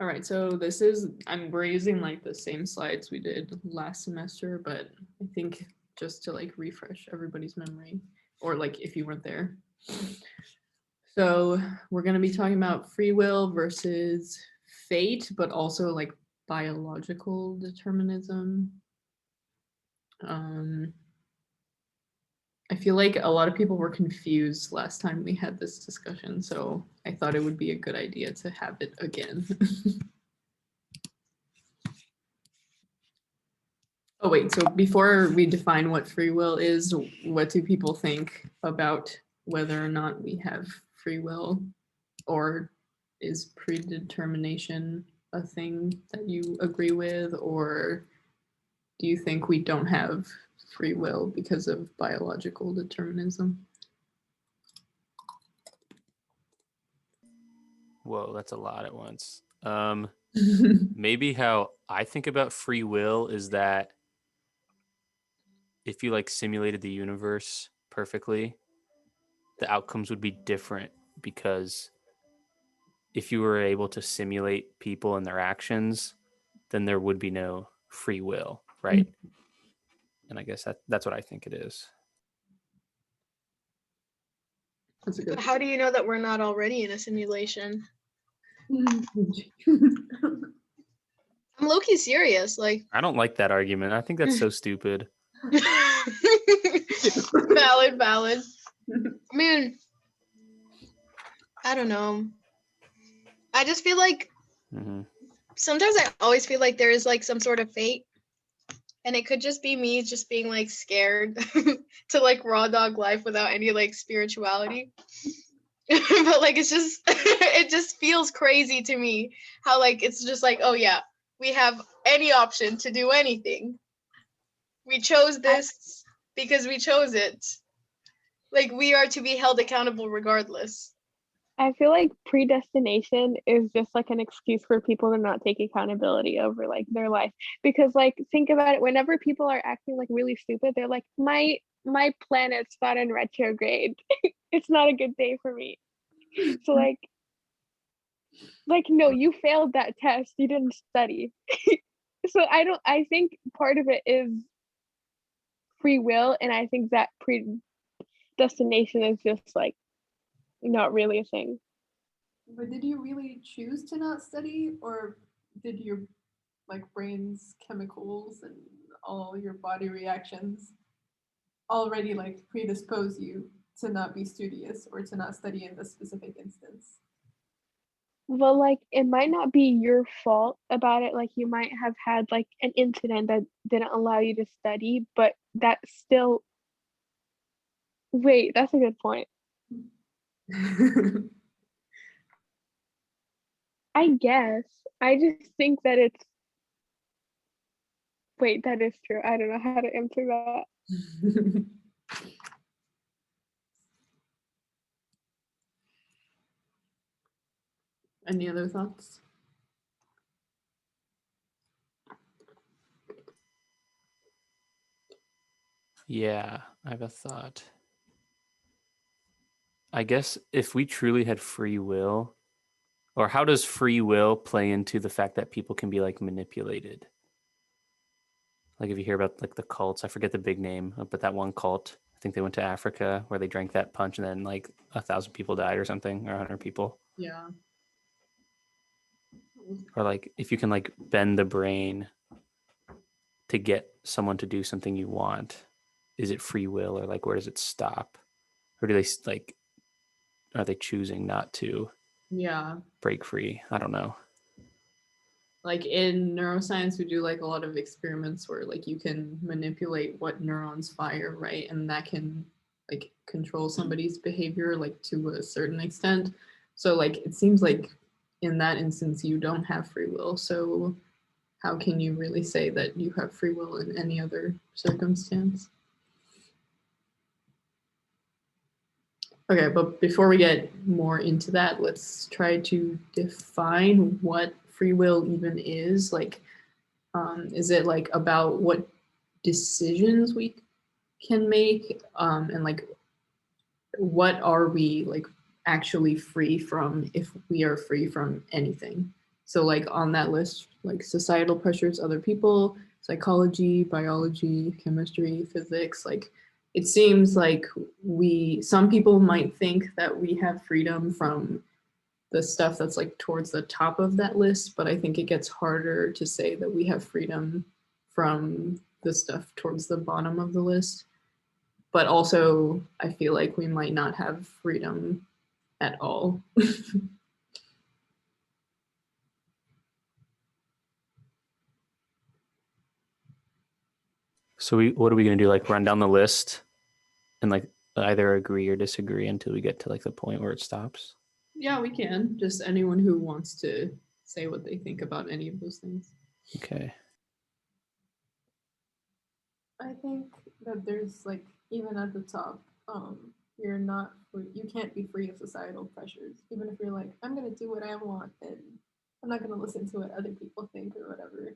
All right, so we're using like the same slides we did last semester, but I think just to like refresh everybody's memory, or like if you weren't there. So we're going to be talking about free will versus fate, but also like biological determinism. I feel like a lot of people were confused last time we had this discussion, so I thought it would be a good idea to have it again. Oh wait, so before we define what free will is, what do people think about whether or not we have free will, or is predetermination a thing that you agree with, or do you think we don't have free will because of biological determinism? Whoa, that's a lot at once. Maybe how I think about free will is that if you like simulated the universe perfectly, the outcomes would be different because if you were able to simulate people and their actions, then there would be no free will, right? And I guess that's what I think it is. That's a good. How do you know that we're not already in a simulation? I'm low-key serious. Like, I don't like that argument. I think that's so stupid. valid. I mean, I don't know. I just feel like sometimes I always feel like there is like some sort of fate, and it could just be me just being like scared to like raw dog life without any like spirituality. But like it's just it just feels crazy to me how like it's just like, oh yeah, we have any option to do anything. We chose this because we chose it. Like we are to be held accountable regardless. I feel like predestination is just like an excuse for people to not take accountability over like their life. Because like think about it, whenever people are acting like really stupid, they're like, my planet's not in retrograde. It's not a good day for me. So like no, you failed that test. You didn't study. So I think part of it is free will, and I think that predestination is just like not really a thing. But did you really choose to not study, or did your like brain's chemicals and all your body reactions already like predispose you to not be studious or to not study in this specific instance? Well, like it might not be your fault about it. Like you might have had like an incident that didn't allow you to study, but that still. Wait, that's a good point. I guess. I just think that it's. Wait, that is true. I don't know how to answer that. Any other thoughts? Yeah, I have a thought. I guess if we truly had free will, or how does free will play into the fact that people can be like manipulated? Like if you hear about like the cults, I forget the big name, but that one cult, I think they went to Africa where they drank that punch and then like 1,000 people died or something, or 100 people. Yeah. Or like if you can like bend the brain to get someone to do something you want, is it free will, or like where does it stop? Or do they like, are they choosing not to break free? I don't know. Like in neuroscience, we do like a lot of experiments where like you can manipulate what neurons fire, right? And that can like control somebody's behavior like to a certain extent. So like it seems like in that instance you don't have free will. So how can you really say that you have free will in any other circumstance? Okay, but before we get more into that, let's try to define what free will even is. Like, is it like about what decisions we can make, and like what are we like actually free from if we are free from anything? So like on that list, like societal pressures, other people, psychology, biology, chemistry, physics, like it seems like some people might think that we have freedom from the stuff that's like towards the top of that list, but I think it gets harder to say that we have freedom from the stuff towards the bottom of the list. But also, I feel like we might not have freedom at all. So what are we going to do? Like run down the list and like either agree or disagree until we get to like the point where it stops? Yeah, we can. Just anyone who wants to say what they think about any of those things. Okay. I think that there's like even at the top, you're not free, you can't be free of societal pressures. Even if you're like, I'm gonna do what I want and I'm not gonna listen to what other people think or whatever.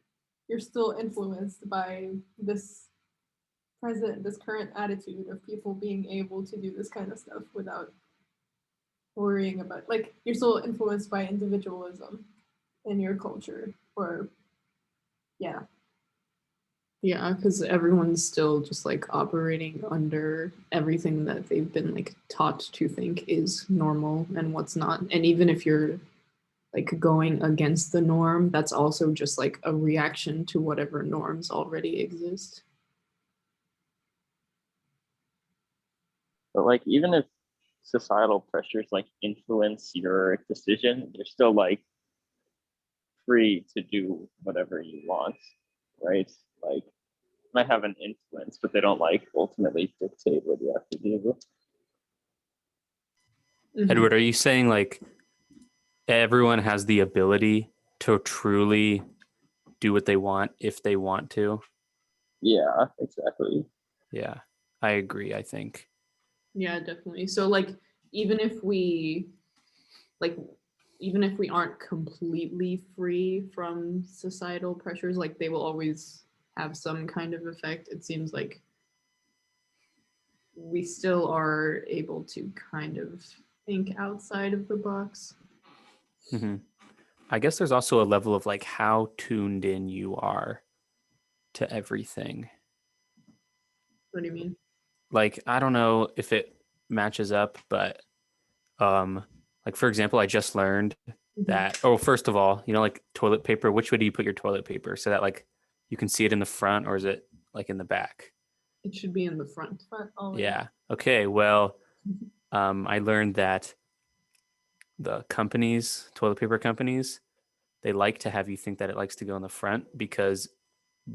You're still influenced by this current attitude of people being able to do this kind of stuff without worrying about, like, you're still influenced by individualism in your culture, or yeah. Yeah, because everyone's still just like operating under everything that they've been like taught to think is normal and what's not. And even if you're like going against the norm, that's also just like a reaction to whatever norms already exist. But like even if societal pressures like influence your decision, you're still like free to do whatever you want, right? Like might have an influence, but they don't like ultimately dictate what you have to do. Edward, are you saying like everyone has the ability to truly do what they want if they want to? Yeah, exactly. Yeah, I agree, I think. Yeah, definitely. So like even if we aren't completely free from societal pressures, like they will always have some kind of effect. It seems like we still are able to kind of think outside of the box. Mm-hmm. I guess there's also a level of like how tuned in you are to everything. What do you mean? Like, I don't know if it matches up, but like for example, I just learned that, oh, first of all, you know, like toilet paper, which way do you put your toilet paper so that like you can see it in the front, or is it like in the back? It should be in the front. Always. Yeah. Okay. Well, I learned that the companies, toilet paper companies, they like to have you think that it likes to go in the front because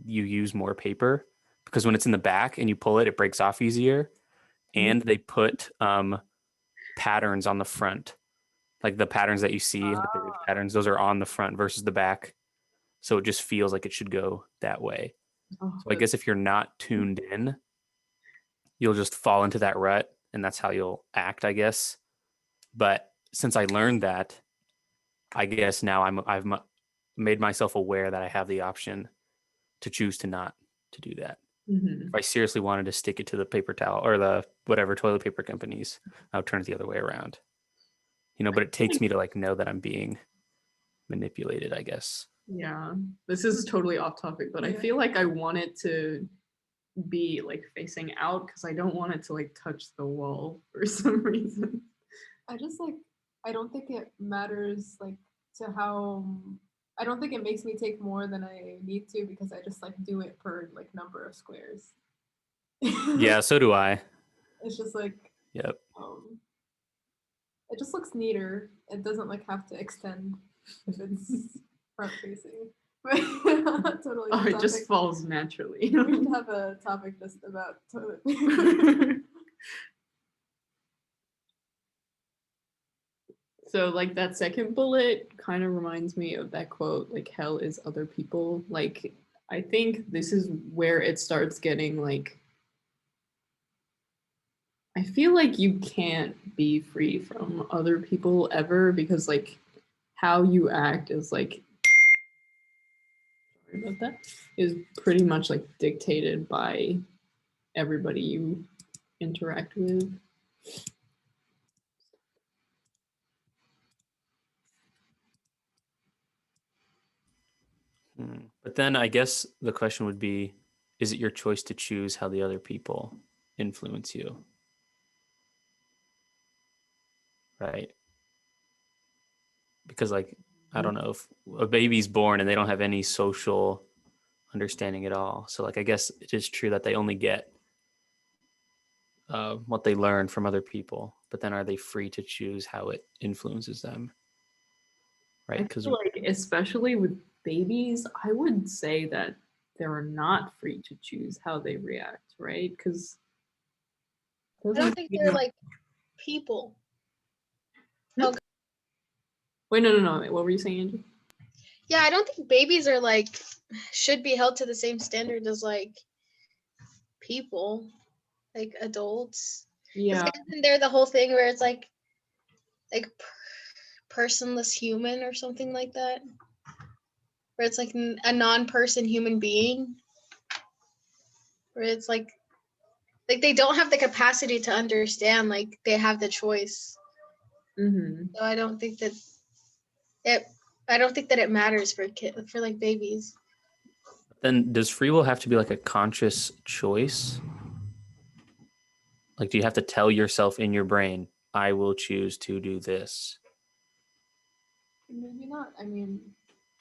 you use more paper. Because when it's in the back and you pull it, it breaks off easier. And they put patterns on the front, like the patterns that you see, like the ridge patterns, those are on the front versus the back. So it just feels like it should go that way. Oh, So I guess if you're not tuned in, you'll just fall into that rut, and that's how you'll act, I guess. But since I learned that, I guess now I've made myself aware that I have the option to choose to not to do that. mm-hmm. If I seriously wanted to stick it to the paper towel or the whatever toilet paper companies, I would turn it the other way around. You know, but it takes me to like know that I'm being manipulated, I guess. Yeah, this is totally off topic, but I feel like I want it to be like facing out because I don't want it to like touch the wall for some reason. I just like, I don't think it matters like to how, I don't think it makes me take more than I need to because I just like do it per like number of squares. Yeah, so do I. It's just like, Yep. it just looks neater. It doesn't like have to extend if it's front facing. Totally. Oh, it just falls naturally. We should have a topic just about toilet paper. So like that second bullet kind of reminds me of that quote, like hell is other people. Like I think this is where it starts getting like, I feel like you can't be free from other people ever because like how you act is like, sorry about that, is pretty much like dictated by everybody you interact with. But then I guess the question would be, is it your choice to choose how the other people influence you? Right? Because like, I don't know, if a baby's born and they don't have any social understanding at all. So like, I guess it is true that they only get what they learn from other people, but then are they free to choose how it influences them? Right? I Because feel like, especially with babies, I would say that they're not free to choose how they react, right? Because I don't think they're like people. Wait, no. What were you saying, Angie? Yeah, I don't think babies are like should be held to the same standard as like people, like adults. 'Cause Yeah. isn't there the whole thing where it's like personless human or something like that, where it's like a non-person human being, where it's like they don't have the capacity to understand, like they have the choice. Mm-hmm. So I don't think that it matters for for like babies. then does free will have to be like a conscious choice? Like, do you have to tell yourself in your brain, I will choose to do this? Maybe not. I mean,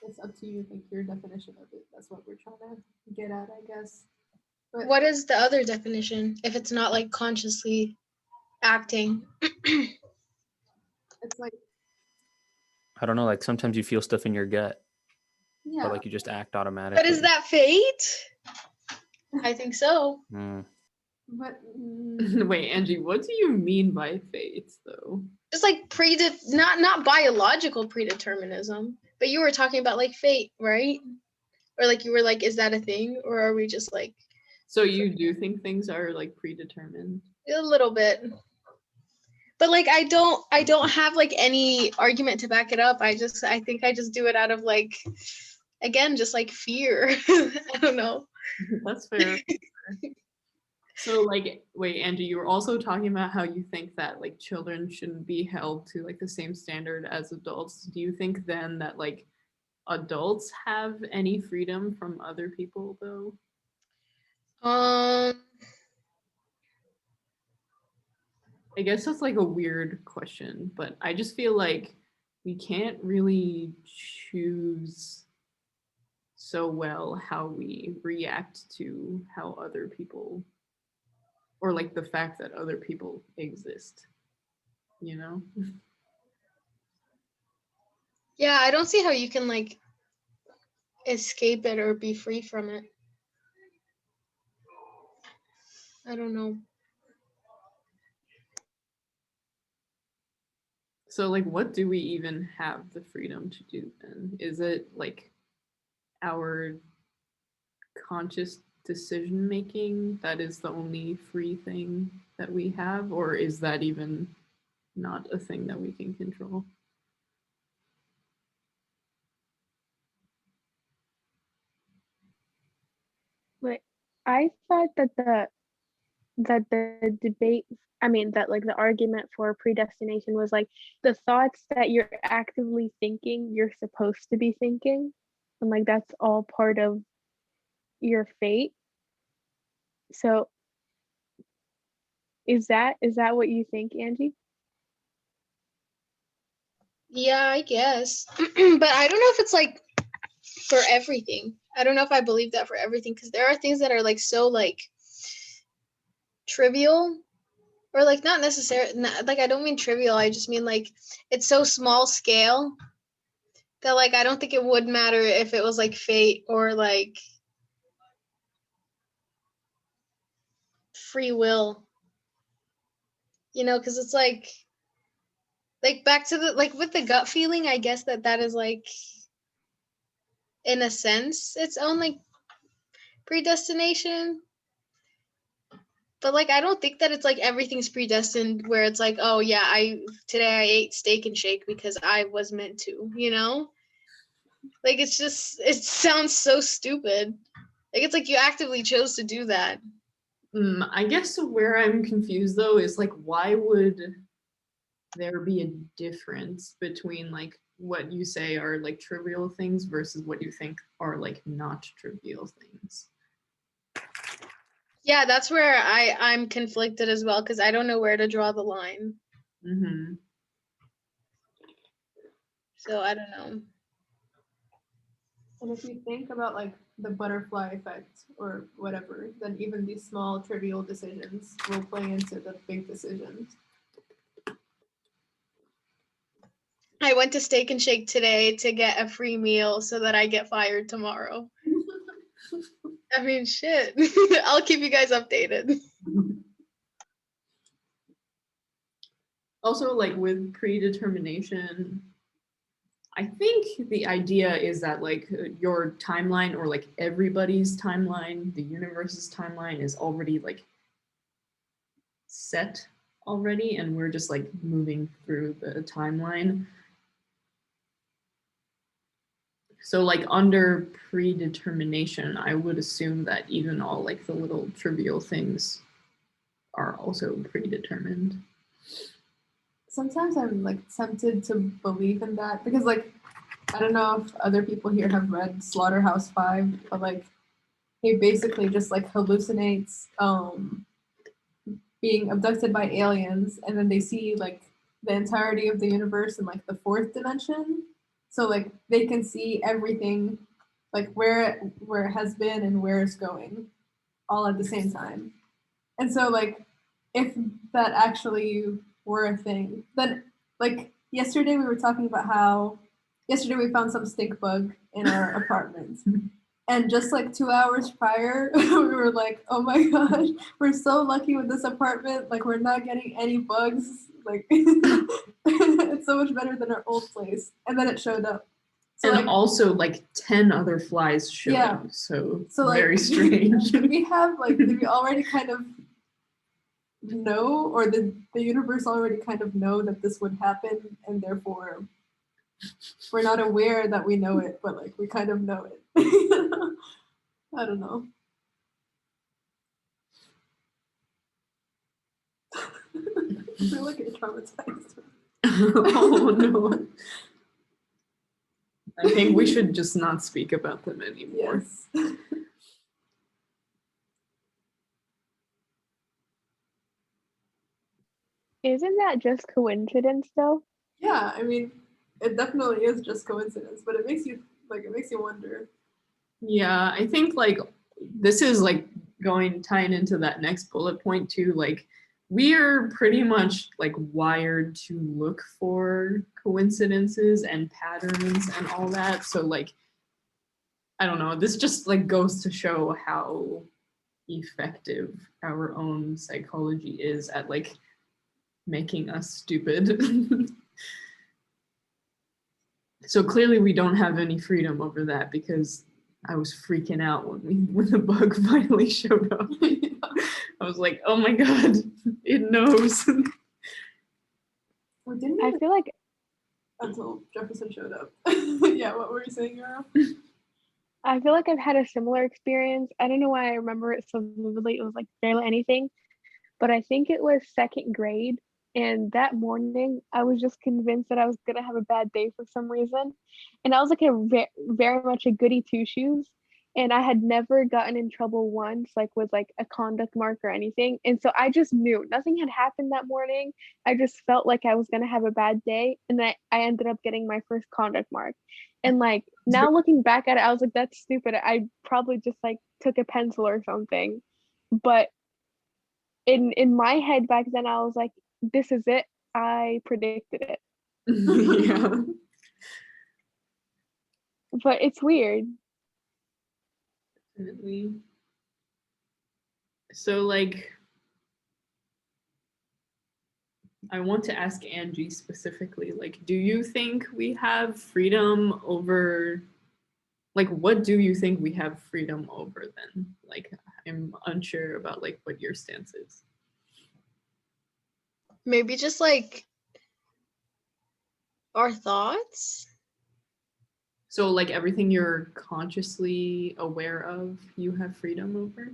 it's up to you. Like your definition of it. That's what we're trying to get at, I guess. But What is the other definition if it's not like consciously acting? it's like, I don't know. Like sometimes you feel stuff in your gut, yeah. or like you just act automatically. But is that fate? I think so. Mm. But Wait, Angie, what do you mean by fate, though? Just like not biological predeterminism, but you were talking about like fate, right? Or like you were like, is that a thing, or are we just like So you do think things are like predetermined? a little bit? But like I don't have like any argument to back it up. I think I just do it out of like, again, just like fear. I don't know. That's fair. So like, wait, Angie, you were also talking about how you think that like children shouldn't be held to like the same standard as adults. Do you think then that like adults have any freedom from other people though? Um I guess that's like a weird question, but I just feel like we can't really choose so well how we react to how other people, or like the fact that other people exist, you know? yeah, I don't see how you can like escape it or be free from it. I don't know. So like what do we even have the freedom to do then? Is it like our conscious decision making that is the only free thing that we have, or is that even not a thing that we can control? Like, I thought that the debate, I mean, that like the argument for predestination was like the thoughts that you're actively thinking, you're supposed to be thinking, and like that's all part of your fate. So is that what you think, Angie? Yeah, I guess. But I don't know if it's like for everything. I don't know if I believe that for everything, because there are things that are like so like trivial, or like not necessarily, like I don't mean trivial, I just mean like it's so small scale that like I don't think it would matter if it was like fate or like free will, because it's like back to the like with the gut feeling, I guess that is like in a sense its own like predestination. But like I don't think that it's like everything's predestined where it's like, oh yeah, today I ate Steak and Shake because I was meant to, like it sounds so stupid. Like it's like you actively chose to do that. I guess where I'm confused though is like, why would there be a difference between like what you say are like trivial things versus what you think are like not trivial things. Yeah, that's where I'm conflicted as well, because I don't know where to draw the line. Mm-hmm. So I don't know. And if you think about like the butterfly effect or whatever, then even these small trivial decisions will play into the big decisions. I went to Steak and Shake today to get a free meal so that I get fired tomorrow. I mean, shit. I'll keep you guys updated. Also, like with predetermination, I think the idea is that like your timeline or like everybody's timeline, the universe's timeline is already like set already, and we're just like moving through the timeline. So like under predetermination, I would assume that even all like the little trivial things are also predetermined. Sometimes I'm like tempted to believe in that because like I don't know if other people here have read Slaughterhouse-Five, but like he basically just like hallucinates being abducted by aliens, and then they see like the entirety of the universe in like the fourth dimension. So like they can see everything, like where it has been and where it's going, all at the same time. And so like if that actually were a thing, then like yesterday we were talking about how yesterday we found some stink bug in our apartment. And just like 2 hours prior, we were like, oh my gosh, we're so lucky with this apartment. Like, we're not getting any bugs. Like, it's so much better than our old place. And then it showed up. So, and like, also like 10 other flies showed Yeah. up. So like, very strange. we have, like, we already kind of know, or the universe already kind of know that this would happen. And therefore, we're not aware that we know it, but like, we kind of know it. I don't know. I feel like you're traumatized. Oh no. I think we should just not speak about them anymore. Yes. Isn't that just coincidence though? Yeah, I mean, it definitely is just coincidence, but it makes you wonder. Yeah, I think like this is like tying into that next bullet point too. Like we are pretty much like wired to look for coincidences and patterns and all that. So like I don't know, this just like goes to show how effective our own psychology is at like making us stupid. So clearly we don't have any freedom over that because I was freaking out when the bug finally showed up. I was like, oh my god, it knows. We didn't I even feel like until Jefferson showed up. Yeah, what were you saying, Yara? I've had a similar experience. I don't know why I remember it so vividly. It was like barely anything, but I think it was second grade. And that morning, I was just convinced that I was gonna have a bad day for some reason. And I was like very much a goody two shoes. And I had never gotten in trouble once, like with like a conduct mark or anything. And so I just knew nothing had happened that morning. I just felt like I was gonna have a bad day, and I ended up getting my first conduct mark. And like now looking back at it, I was like, that's stupid. I probably just like took a pencil or something. But in my head back then, I was like, this is it. I predicted it. Yeah. But it's weird. Definitely. So like I want to ask Angie specifically, like, do you think we have freedom over, like, what do you think we have freedom over then? Like, I'm unsure about like what your stance is. Maybe just like our thoughts. So like everything you're consciously aware of, you have freedom over?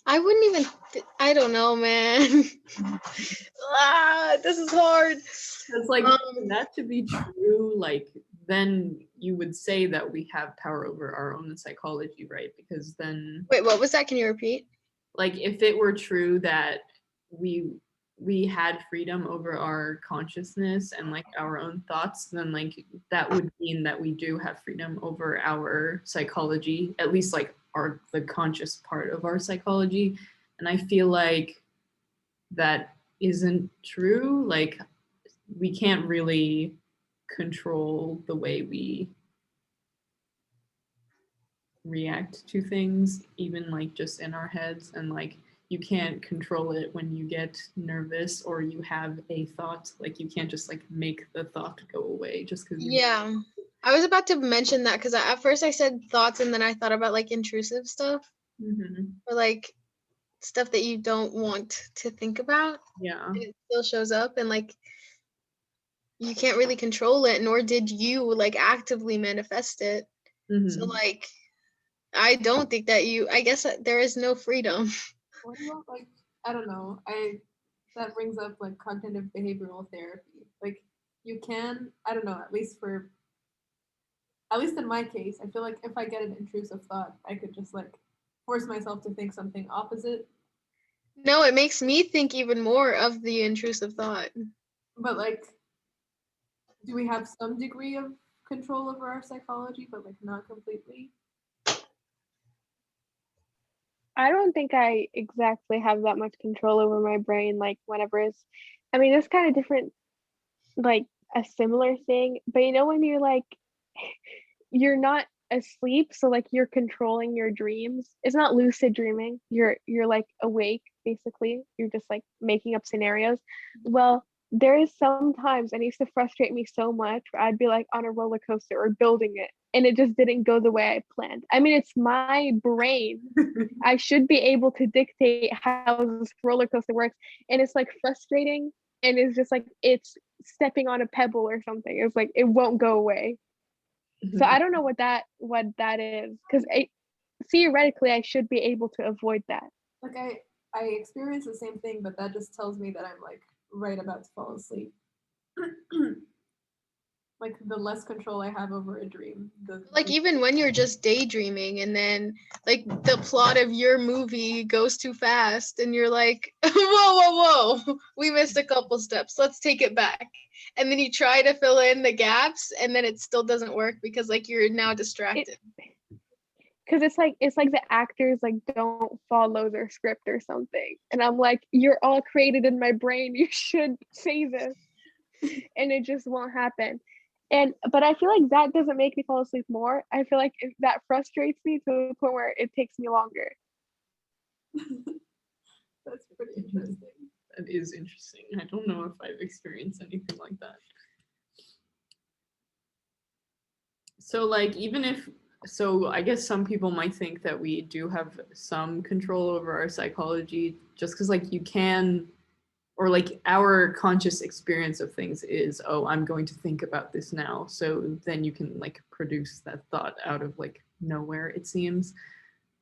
I wouldn't even. I don't know, man. This is hard. It's like for that to be true, like then you would say that we have power over our own psychology, right? Because then, Wait, what was that? Can you repeat? like, if it were true that we had freedom over our consciousness and like our own thoughts, then like that would mean that we do have freedom over our psychology, at least like the conscious part of our psychology. And I feel like that isn't true. Like we can't really control the way we react to things, even like just in our heads. And like you can't control it when you get nervous or you have a thought. Like you can't just like make the thought go away just because Yeah, I was about to mention that because at first I said thoughts and then I thought about like intrusive stuff or like stuff that you don't want to think about. Yeah. And it still shows up and like you can't really control it, nor did you like actively manifest it. So like I don't think that I guess that there is no freedom. What about like I don't know. That brings up like cognitive behavioral therapy. Like you can, I don't know, at least in my case, I feel like if I get an intrusive thought, I could just like force myself to think something opposite. No, it makes me think even more of the intrusive thought. But like, do we have some degree of control over our psychology, but like not completely? I don't think I exactly have that much control over my brain. Like whenever it's kind of different, like a similar thing. But you know when you're like, you're not asleep, so like you're controlling your dreams. It's not lucid dreaming. You're like awake basically. You're just like making up scenarios. Well, there is sometimes, and it used to frustrate me so much, where I'd be like on a roller coaster or building it, and it just didn't go the way I planned. I mean, it's my brain. I should be able to dictate how this roller coaster works, and it's like frustrating, and it's just like it's stepping on a pebble or something. It's like it won't go away. So I don't know what that is, because theoretically I should be able to avoid that. Like I experience the same thing, but that just tells me that I'm like right about to fall asleep. Like the less control I have over a dream, like even when you're just daydreaming and then like the plot of your movie goes too fast and you're like, whoa, we missed a couple steps, let's take it back, and then you try to fill in the gaps and then it still doesn't work because like you're now distracted. Because it's like the actors like don't follow their script or something, and I'm like, you're all created in my brain, you should say this, and it just won't happen. But I feel like that doesn't make me fall asleep more. I feel like that frustrates me to the point where it takes me longer. That's pretty interesting. That is interesting. I don't know if I've experienced anything like that. So like I guess some people might think that we do have some control over our psychology just because like you can, or like our conscious experience of things is, oh, I'm going to think about this now. So then you can like produce that thought out of like nowhere, it seems.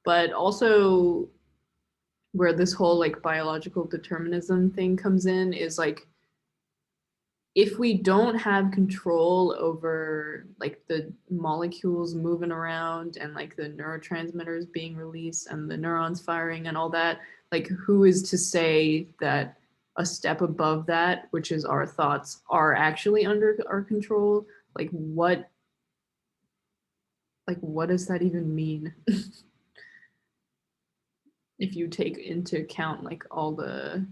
But also where this whole like biological determinism thing comes in is like, if we don't have control over like the molecules moving around and like the neurotransmitters being released and the neurons firing and all that, like who is to say that a step above that, which is our thoughts, are actually under our control? Like what does that even mean? If you take into account like all the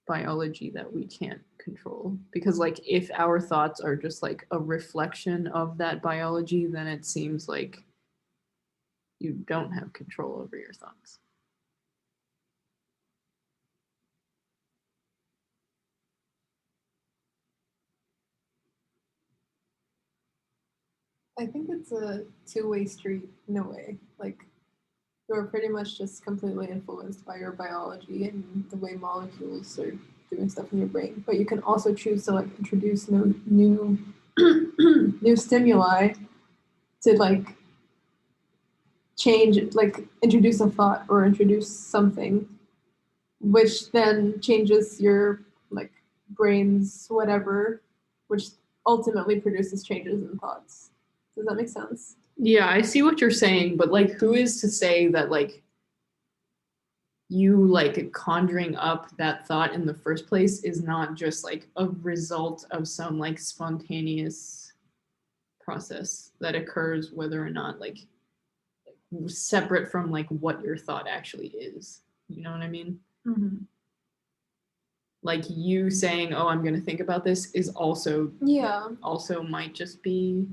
biology that we can't control, because like if our thoughts are just like a reflection of that biology, then it seems like you don't have control over your thoughts. I think it's a two-way street in a way. Like you're pretty much just completely influenced by your biology and the way molecules are doing stuff in your brain. But you can also choose to like introduce new new stimuli to like change, like introduce a thought or introduce something, which then changes your like brain's whatever, which ultimately produces changes in thoughts. Does that make sense? Yeah, I see what you're saying, but like who is to say that like you like conjuring up that thought in the first place is not just like a result of some like spontaneous process that occurs, whether or not like separate from like what your thought actually is. You know what I mean? Mm-hmm. Like you saying, "Oh, I'm going to think about this," is also might just be.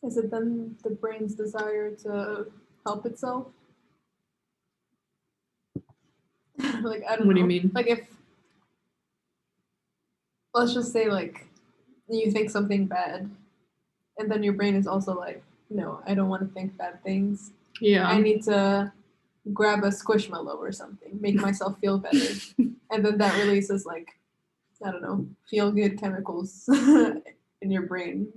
Is it then the brain's desire to help itself? Like I don't know. What do you mean? Like if let's just say like you think something bad, and then your brain is also like, no, I don't want to think bad things. Yeah. I need to grab a squishmallow or something, make myself feel better. And then that releases like, I don't know, feel good chemicals in your brain.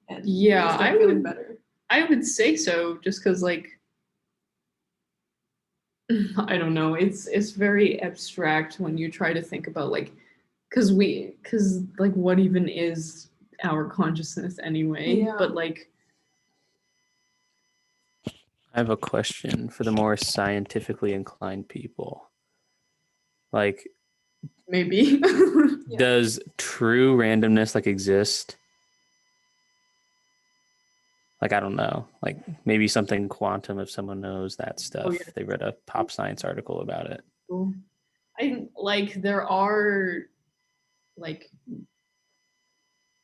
And Yeah, you start feeling better. I would say so, just because like I don't know, it's very abstract when you try to think about like because like what even is our consciousness anyway? Yeah. But like I have a question for the more scientifically inclined people. Like, maybe. Yeah. does true randomness like exist? Like, I don't know. Like maybe something quantum if someone knows that stuff. yeah. They read a pop science article about it. I like there are like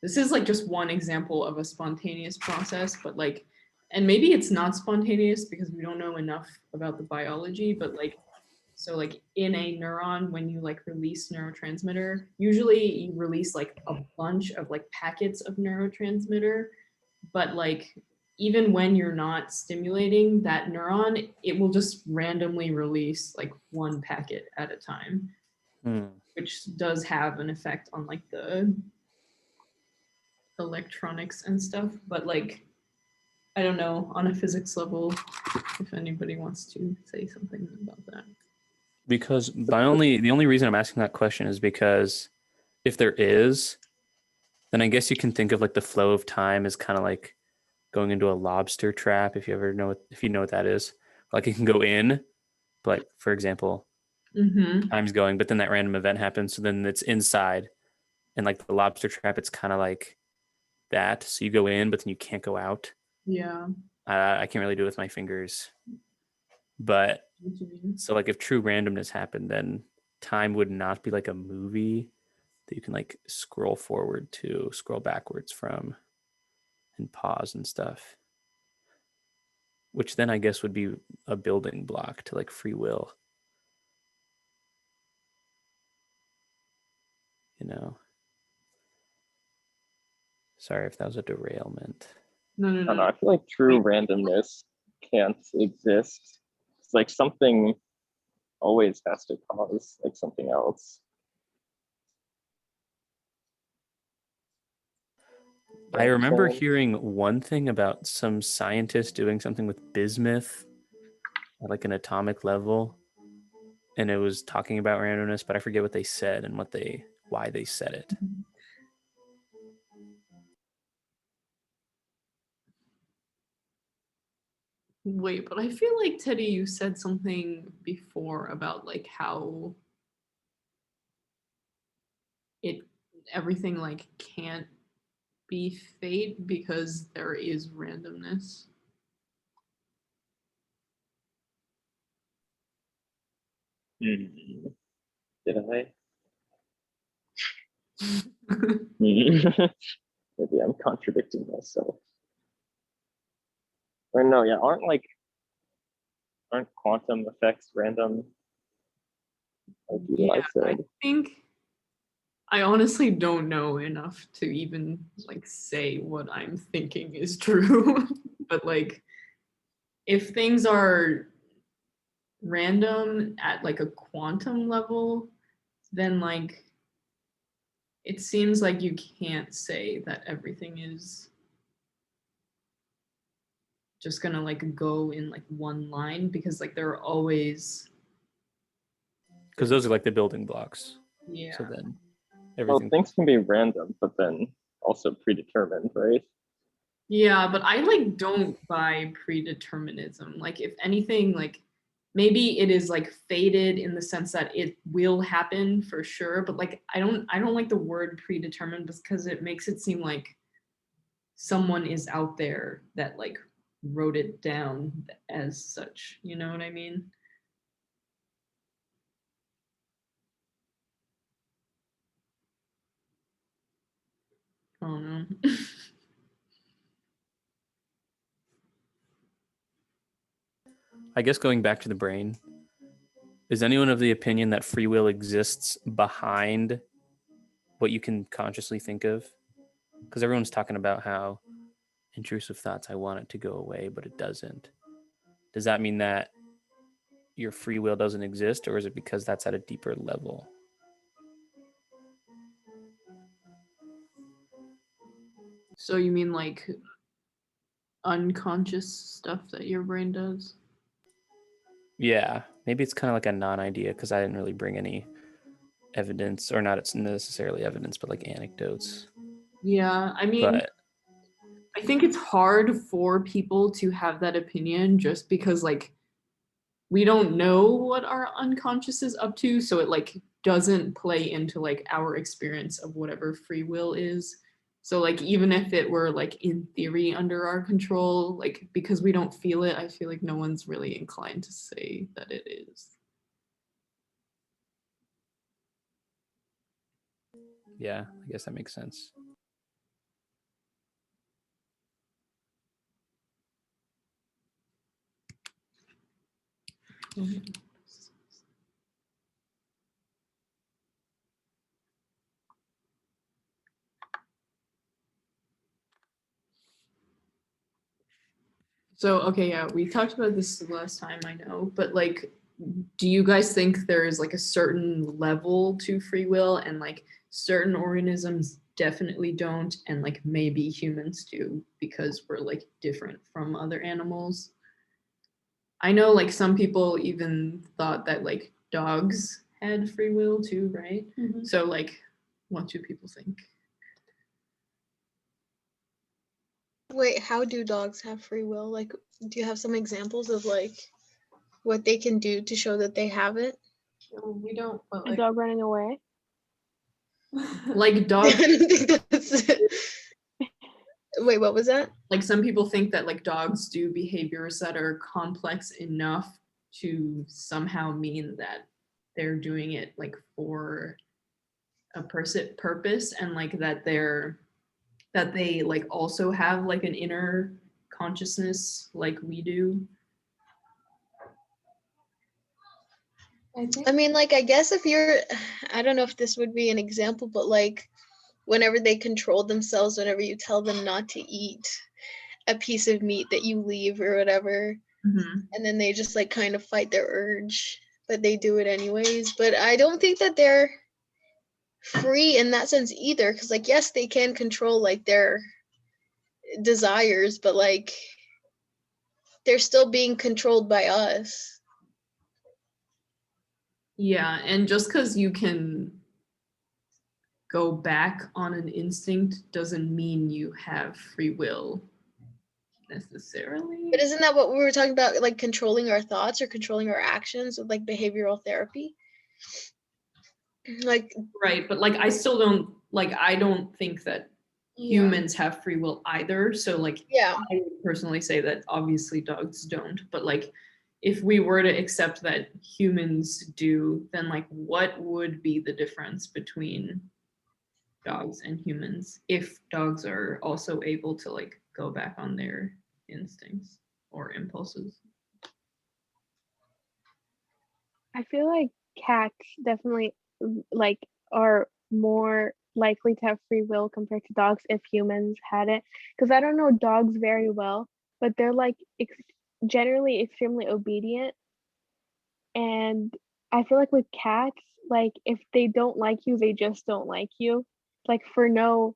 this is like just one example of a spontaneous process, but like and maybe it's not spontaneous because we don't know enough about the biology, but like so like in a neuron when you like release neurotransmitter, usually you release like a bunch of like packets of neurotransmitter, but like even when you're not stimulating that neuron, it will just randomly release like one packet at a time, which does have an effect on like the electronics and stuff. But like, I don't know, on a physics level, if anybody wants to say something about that. Because the only reason I'm asking that question is because if there is, then I guess you can think of like the flow of time as kind of like going into a lobster trap. If you know what that is, like it can go in, but like, for example, time's going, but then that random event happens, so then it's inside, and like the lobster trap, it's kind of like that. So you go in, but then you can't go out. Yeah. I can't really do it with my fingers, but so like if true randomness happened, then time would not be like a movie that you can like scroll forward to, scroll backwards from, and pause and stuff. Which then I guess would be a building block to like free will. You know. Sorry if that was a derailment. No. I don't know. I feel like true randomness can't exist. It's like something always has to cause like something else. I remember hearing one thing about some scientists doing something with bismuth at like an atomic level, and it was talking about randomness, but I forget what they said and why they said it. Wait, but I feel like Teddy, you said something before about like how everything like can't be fate because there is randomness. Did I? Maybe I'm contradicting myself. Or no, yeah, aren't quantum effects random? Like Yeah, said. I think I honestly don't know enough to even like say what I'm thinking is true. But like if things are random at like a quantum level, then like it seems like you can't say that everything is just gonna like go in like one line, because like there are always, Because those are like the building blocks. yeah. So then Well, everything. things can be random, but then also predetermined, right? Yeah, but I like don't buy predeterminism. Like if anything, like maybe it is like fated in the sense that it will happen for sure, but like I don't like the word predetermined, because it makes it seem like someone is out there that like wrote it down as such. You know what I mean? I don't know. I guess going back to the brain, is anyone of the opinion that free will exists behind what you can consciously think of? Because everyone's talking about how intrusive thoughts, I want it to go away, but it doesn't. Does that mean that your free will doesn't exist, or is it because that's at a deeper level? So you mean like unconscious stuff that your brain does? Yeah, maybe it's kind of like a non-idea because I didn't really bring any evidence, or not it's necessarily evidence, but like anecdotes. Yeah, I mean, But I think it's hard for people to have that opinion just because like we don't know what our unconscious is up to, so it like doesn't play into like our experience of whatever free will is. So like even if it were like in theory under our control, like because we don't feel it, I feel like no one's really inclined to say that it is. yeah, I guess that makes sense. So okay, yeah, we talked about this the last time, I know, but like do you guys think there is like a certain level to free will, and like certain organisms definitely don't, and like maybe humans do because we're like different from other animals? I know like some people even thought that like dogs had free will too, right? Mhm. So like what do people think? Wait, how do dogs have free will? Like, do you have some examples of like what they can do to show that they have it? We don't, but A like dog running away. Like I dogs, don't think that's it. Wait, what was that? like some people think that like dogs do behaviors that are complex enough to somehow mean that they're doing it like for a purpose, and like that they like also have like an inner consciousness like we do. I think I mean, like, I guess if you're, I don't know if this would be an example, but like, whenever they control themselves, whenever you tell them not to eat a piece of meat that you leave or whatever, and then they just like kind of fight their urge, but they do it anyways. But I don't think that they're free in that sense either, because like, yes, they can control like their desires, but like, they're still being controlled by us. Yeah, and just because you can go back on an instinct doesn't mean you have free will necessarily. But isn't that what we were talking about, like controlling our thoughts or controlling our actions with like behavioral therapy? Like, Right, but like I don't think that yeah. humans have free will either. So like yeah, I would personally say that obviously dogs don't, but like if we were to accept that humans do, then like what would be the difference between dogs and humans if dogs are also able to like go back on their instincts or impulses? I feel like cats definitely like are more likely to have free will compared to dogs if humans had it. Because I don't know dogs very well, but they're like generally extremely obedient. And I feel like with cats, like if they don't like you, they just don't like you, like for no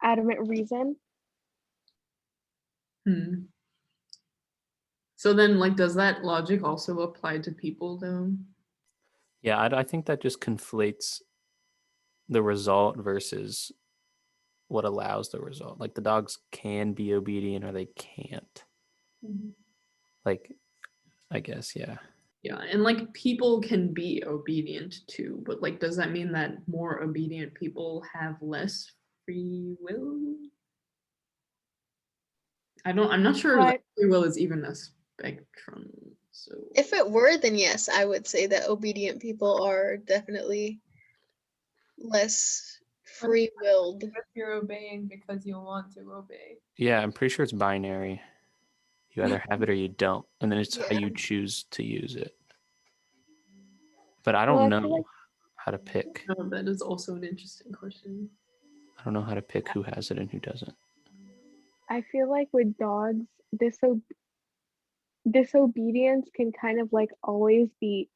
adamant reason. Hmm. So then, like, does that logic also apply to people, though? Yeah, I think that just conflates the result versus what allows the result. Like the dogs can be obedient or they can't. Like, I guess, yeah. Yeah, and like people can be obedient too, but like, does that mean that more obedient people have less free will? I'm not sure that What? free will is even a spectrum. So If it were, then yes, I would say that obedient people are definitely less free-willed. If you're obeying because you want to obey. Yeah, I'm pretty sure it's binary. You either have it or you don't. And then it's how Yeah. you choose to use it. But I Well, don't I feel know like how to pick. no, that is also an interesting question. I don't know how to pick who has it and who doesn't. with dogs, disobedience can kind of like always be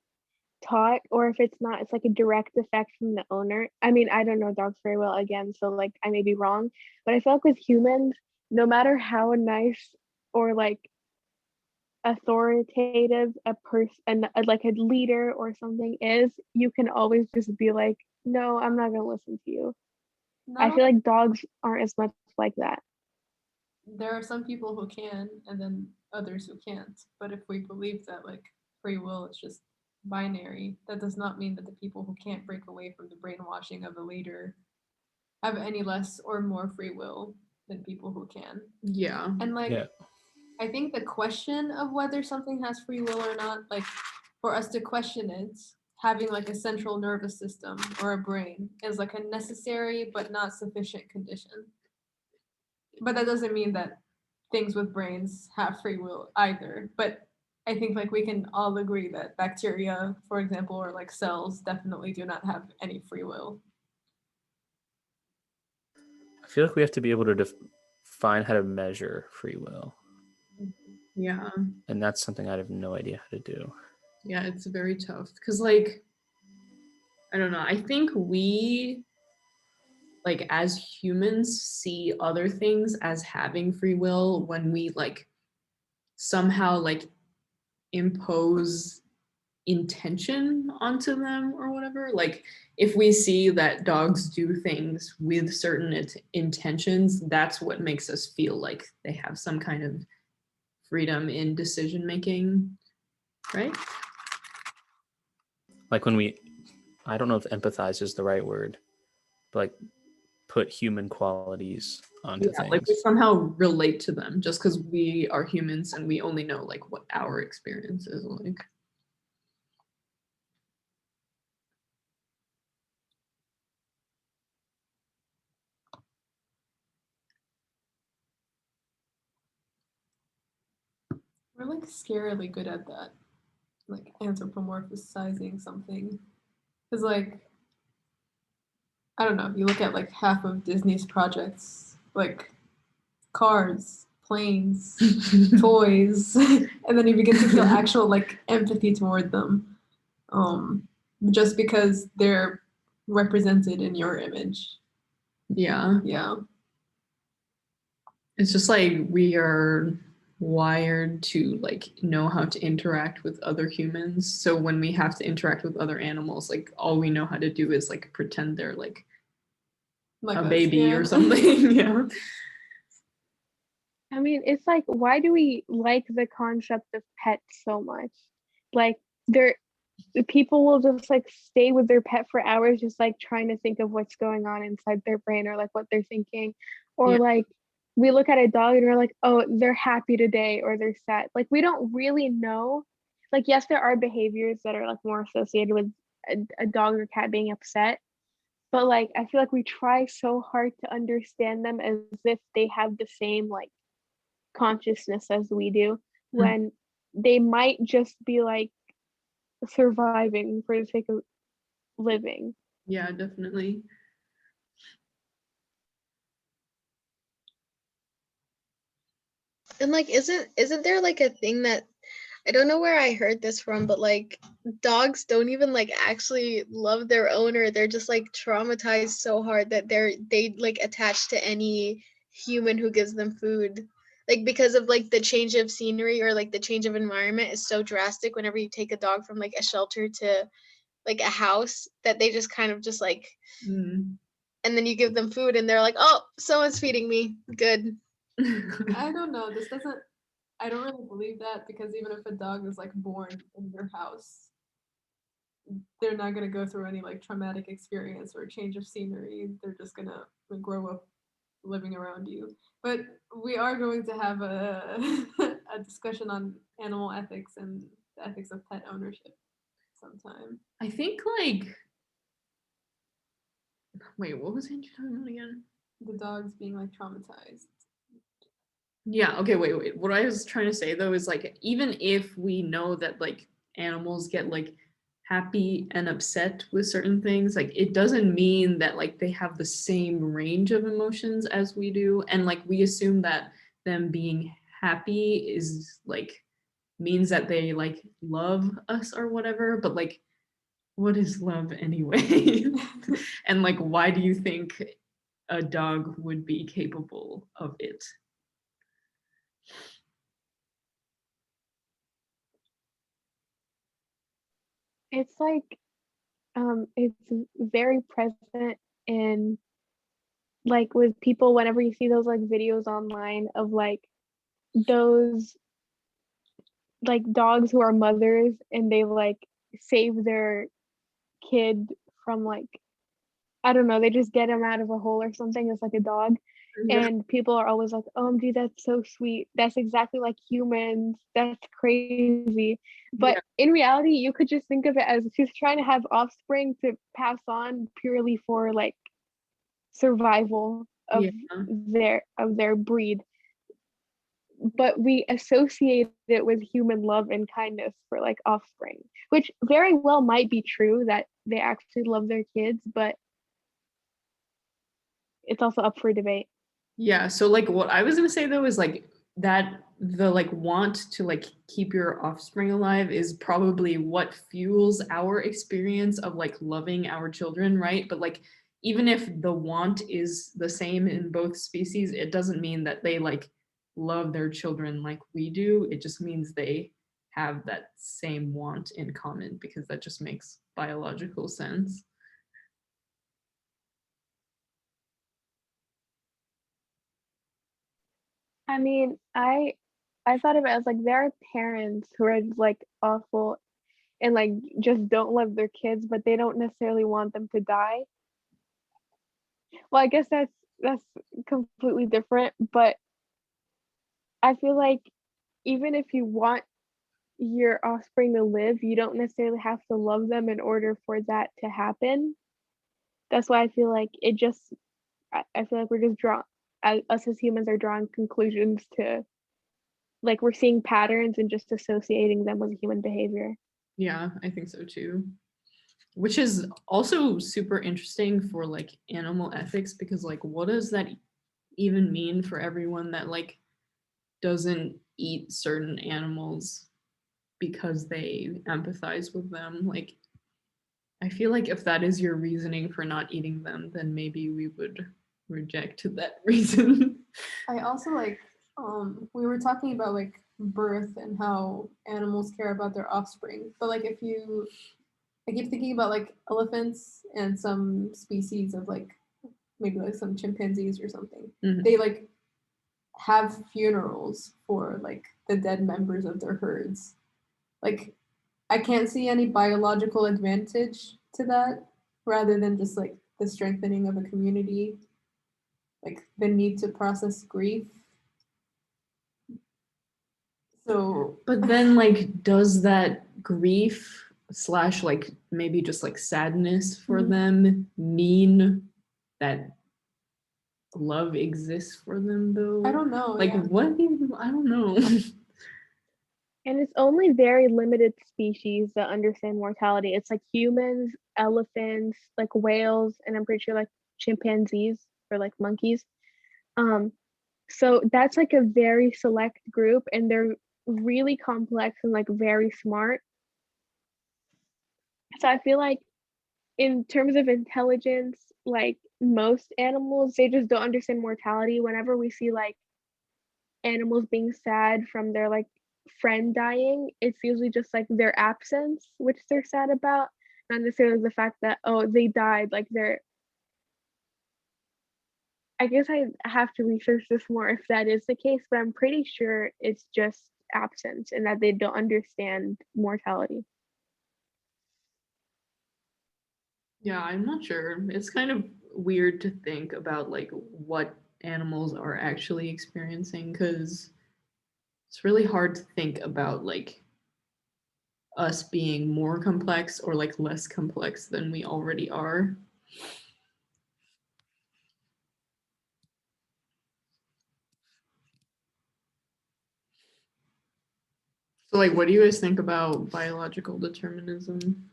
taught, or if it's not, it's like a direct effect from the owner. I mean, I don't know dogs very well again, so like I may be wrong, but I feel like with humans, no matter how nice or like authoritative a person, like a leader or something is, you can always just be like, no, I'm not gonna listen to you. I feel like dogs aren't as much like that. There are some people who can, and then others who can't. But if we believe that like free will is just binary, that does not mean that the people who can't break away from the brainwashing of the leader have any less or more free will than people who can. Yeah. And like, Yeah. I think the question of whether something has free will or not, like for us to question it, having like a central nervous system or a brain is like a necessary but not sufficient condition. But that doesn't mean that things with brains have free will either. But I think like we can all agree that bacteria, for example, or like cells definitely do not have any free will. I feel like we have to be able to define how to measure free will. Yeah. And that's something I have no idea how to do. Yeah, it's very tough. Cause like, I don't know. I think we like as humans see other things as having free will when we like somehow like impose intention onto them or whatever. Like if we see that dogs do things with certain intentions, that's what makes us feel like they have some kind of freedom in decision making, right? Like when I don't know if empathize is the right word, but like put human qualities onto Yeah, like things. we somehow relate to them just because we are humans and we only know like what our experience is like. We're like scarily good at that, like anthropomorphizing something. Because like, I don't know, you look at like half of Disney's projects, like cars, planes, toys, and then you begin to feel actual like empathy toward them, just because they're represented in your image. Yeah. Yeah. It's just like we are wired to like know how to interact with other humans. So when we have to interact with other animals, like all we know how to do is like pretend they're like a us, baby yeah. or something. Yeah. I mean, it's like, why do we like the concept of pets so much? Like, people will just like stay with their pet for hours, just like trying to think of what's going on inside their brain or like what they're thinking. Or Yeah. like, we look at a dog and we're like, oh, they're happy today or they're sad. Like, we don't really know. Like, yes, there are behaviors that are like more associated with a dog or cat being upset. But like, I feel like we try so hard to understand them as if they have the same like consciousness as we do, when they might just be like surviving for the sake of living. Yeah, definitely. And like, isn't there like a thing that, I don't know where I heard this from, but like dogs don't even like actually love their owner. They're just like traumatized so hard that they like attach to any human who gives them food. like because of like the change of scenery or like the change of environment is so drastic whenever you take a dog from like a shelter to like a house, that they just kind of just like, Mm. and then you give them food and they're like, oh, someone's feeding me, good. I don't know. I don't really believe that, because even if a dog is like born in your house, they're not gonna go through any like traumatic experience or change of scenery. They're just gonna grow up living around you. But we are going to have a a discussion on animal ethics and the ethics of pet ownership sometime. I think like, wait, what was Andrew talking about again? The dogs being like traumatized. Yeah, okay, wait. What I was trying to say though is like, even if we know that like animals get like happy and upset with certain things, like it doesn't mean that like they have the same range of emotions as we do. And like we assume that them being happy is like means that they like love us or whatever, but like what is love anyway? And like why do you think a dog would be capable of it? It's like it's very present in like with people whenever you see those like videos online of like those like dogs who are mothers and they like save their kid from like, I don't know, they just get him out of a hole or something. It's like a dog. Yeah. And people are always like, OMG, that's so sweet. That's exactly like humans. That's crazy. But in reality, you could just think of it as she's trying to have offspring to pass on purely for like survival of their breed. But we associate it with human love and kindness for like offspring, which very well might be true that they actually love their kids, but it's also up for debate. Yeah, so like what I was gonna say though is like that the like want to like keep your offspring alive is probably what fuels our experience of like loving our children, right? But like even if the want is the same in both species, it doesn't mean that they like love their children like we do. It just means they have that same want in common, because that just makes biological sense. I mean, I thought of it as like there are parents who are like awful and like just don't love their kids, but they don't necessarily want them to die. Well, I guess that's completely different, but I feel like even if you want your offspring to live, you don't necessarily have to love them in order for that to happen. That's why I feel like it just I feel like we're just us as humans are drawing conclusions to like we're seeing patterns and just associating them with human behavior. Yeah, I think so too. Which is also super interesting for like animal ethics, because like what does that even mean for everyone that like doesn't eat certain animals because they empathize with them? Like I feel like if that is your reasoning for not eating them, then maybe we would reject that reason. I also like we were talking about like birth and how animals care about their offspring. But like I keep thinking about like elephants and some species of like maybe like some chimpanzees or something. Mhm. They like have funerals for like the dead members of their herds. Like I can't see any biological advantage to that, rather than just like the strengthening of a community, like the need to process grief. So But then like does that grief slash like maybe just like sadness for Mhm. them mean that love exists for them though? I don't know. Like Yeah. what even, I don't know. And it's only very limited species that understand mortality. It's like humans, elephants, like whales, and I'm pretty sure like chimpanzees or like monkeys. Um, so that's like a very select group and they're really complex and like very smart. So I feel like in terms of intelligence, like most animals, they just don't understand mortality. Whenever we see like animals being sad from their like friend dying, it's usually just like their absence, which they're sad about, not necessarily the fact that, oh, they died. Like they're, I guess I have to research this more if that is the case, but I'm pretty sure it's just absence and that they don't understand mortality. Yeah, I'm not sure. It's kind of weird to think about like what animals are actually experiencing because it's really hard to think about like us being more complex or like less complex than we already are. So like what do you guys think about biological determinism?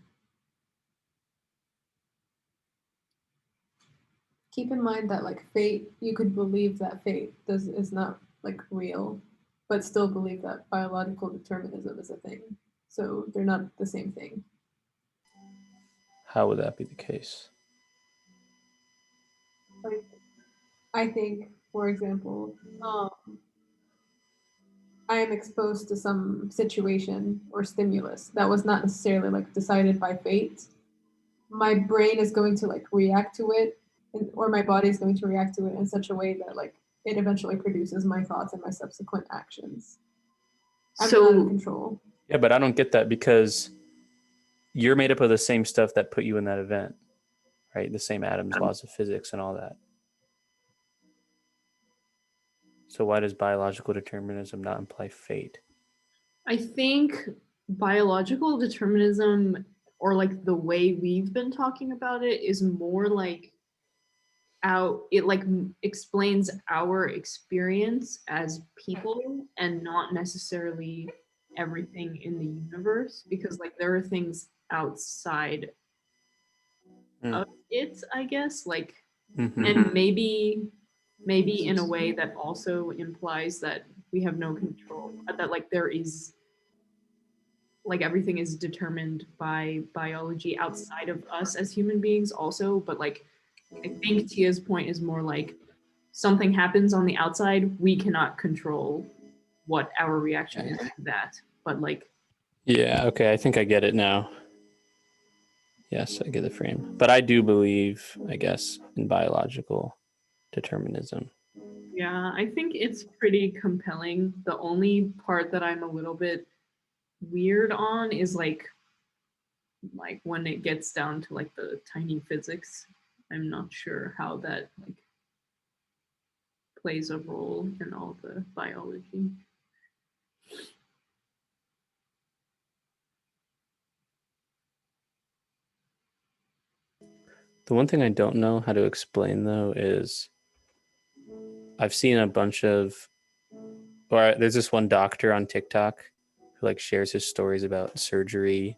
Keep in mind that like fate, you could believe that fate is not like real, but still believe that biological determinism is a thing. So they're not the same thing. How would that be the case? Like, I think, for example, I am exposed to some situation or stimulus that was not necessarily like decided by fate. My brain is going to like react to it, or my body is going to react to it in such a way that like it eventually produces my thoughts and my subsequent actions. I'm not in So control. Yeah, but I don't get that because you're made up of the same stuff that put you in that event, right? The same atoms, laws of physics, and all that. So why does biological determinism not imply fate? I think biological determinism or like the way we've been talking about it is more like it like explains our experience as people and not necessarily everything in the universe because like there are things outside of it, I guess, like and maybe in a way that also implies that we have no control, that like there is like everything is determined by biology outside of us as human beings also, but like I think Tia's point is more like something happens on the outside, we cannot control what our reaction is to that, but like Yeah, okay, I think I get it now. Yes, I get the frame. But I do believe, I guess, in biological determinism. yeah, I think it's pretty compelling. The only part that I'm a little bit weird on is like when it gets down to like the tiny physics, I'm not sure how that like plays a role in all the biology. The one thing I don't know how to explain though is I've seen a bunch of, or there's this one doctor on TikTok who like shares his stories about surgery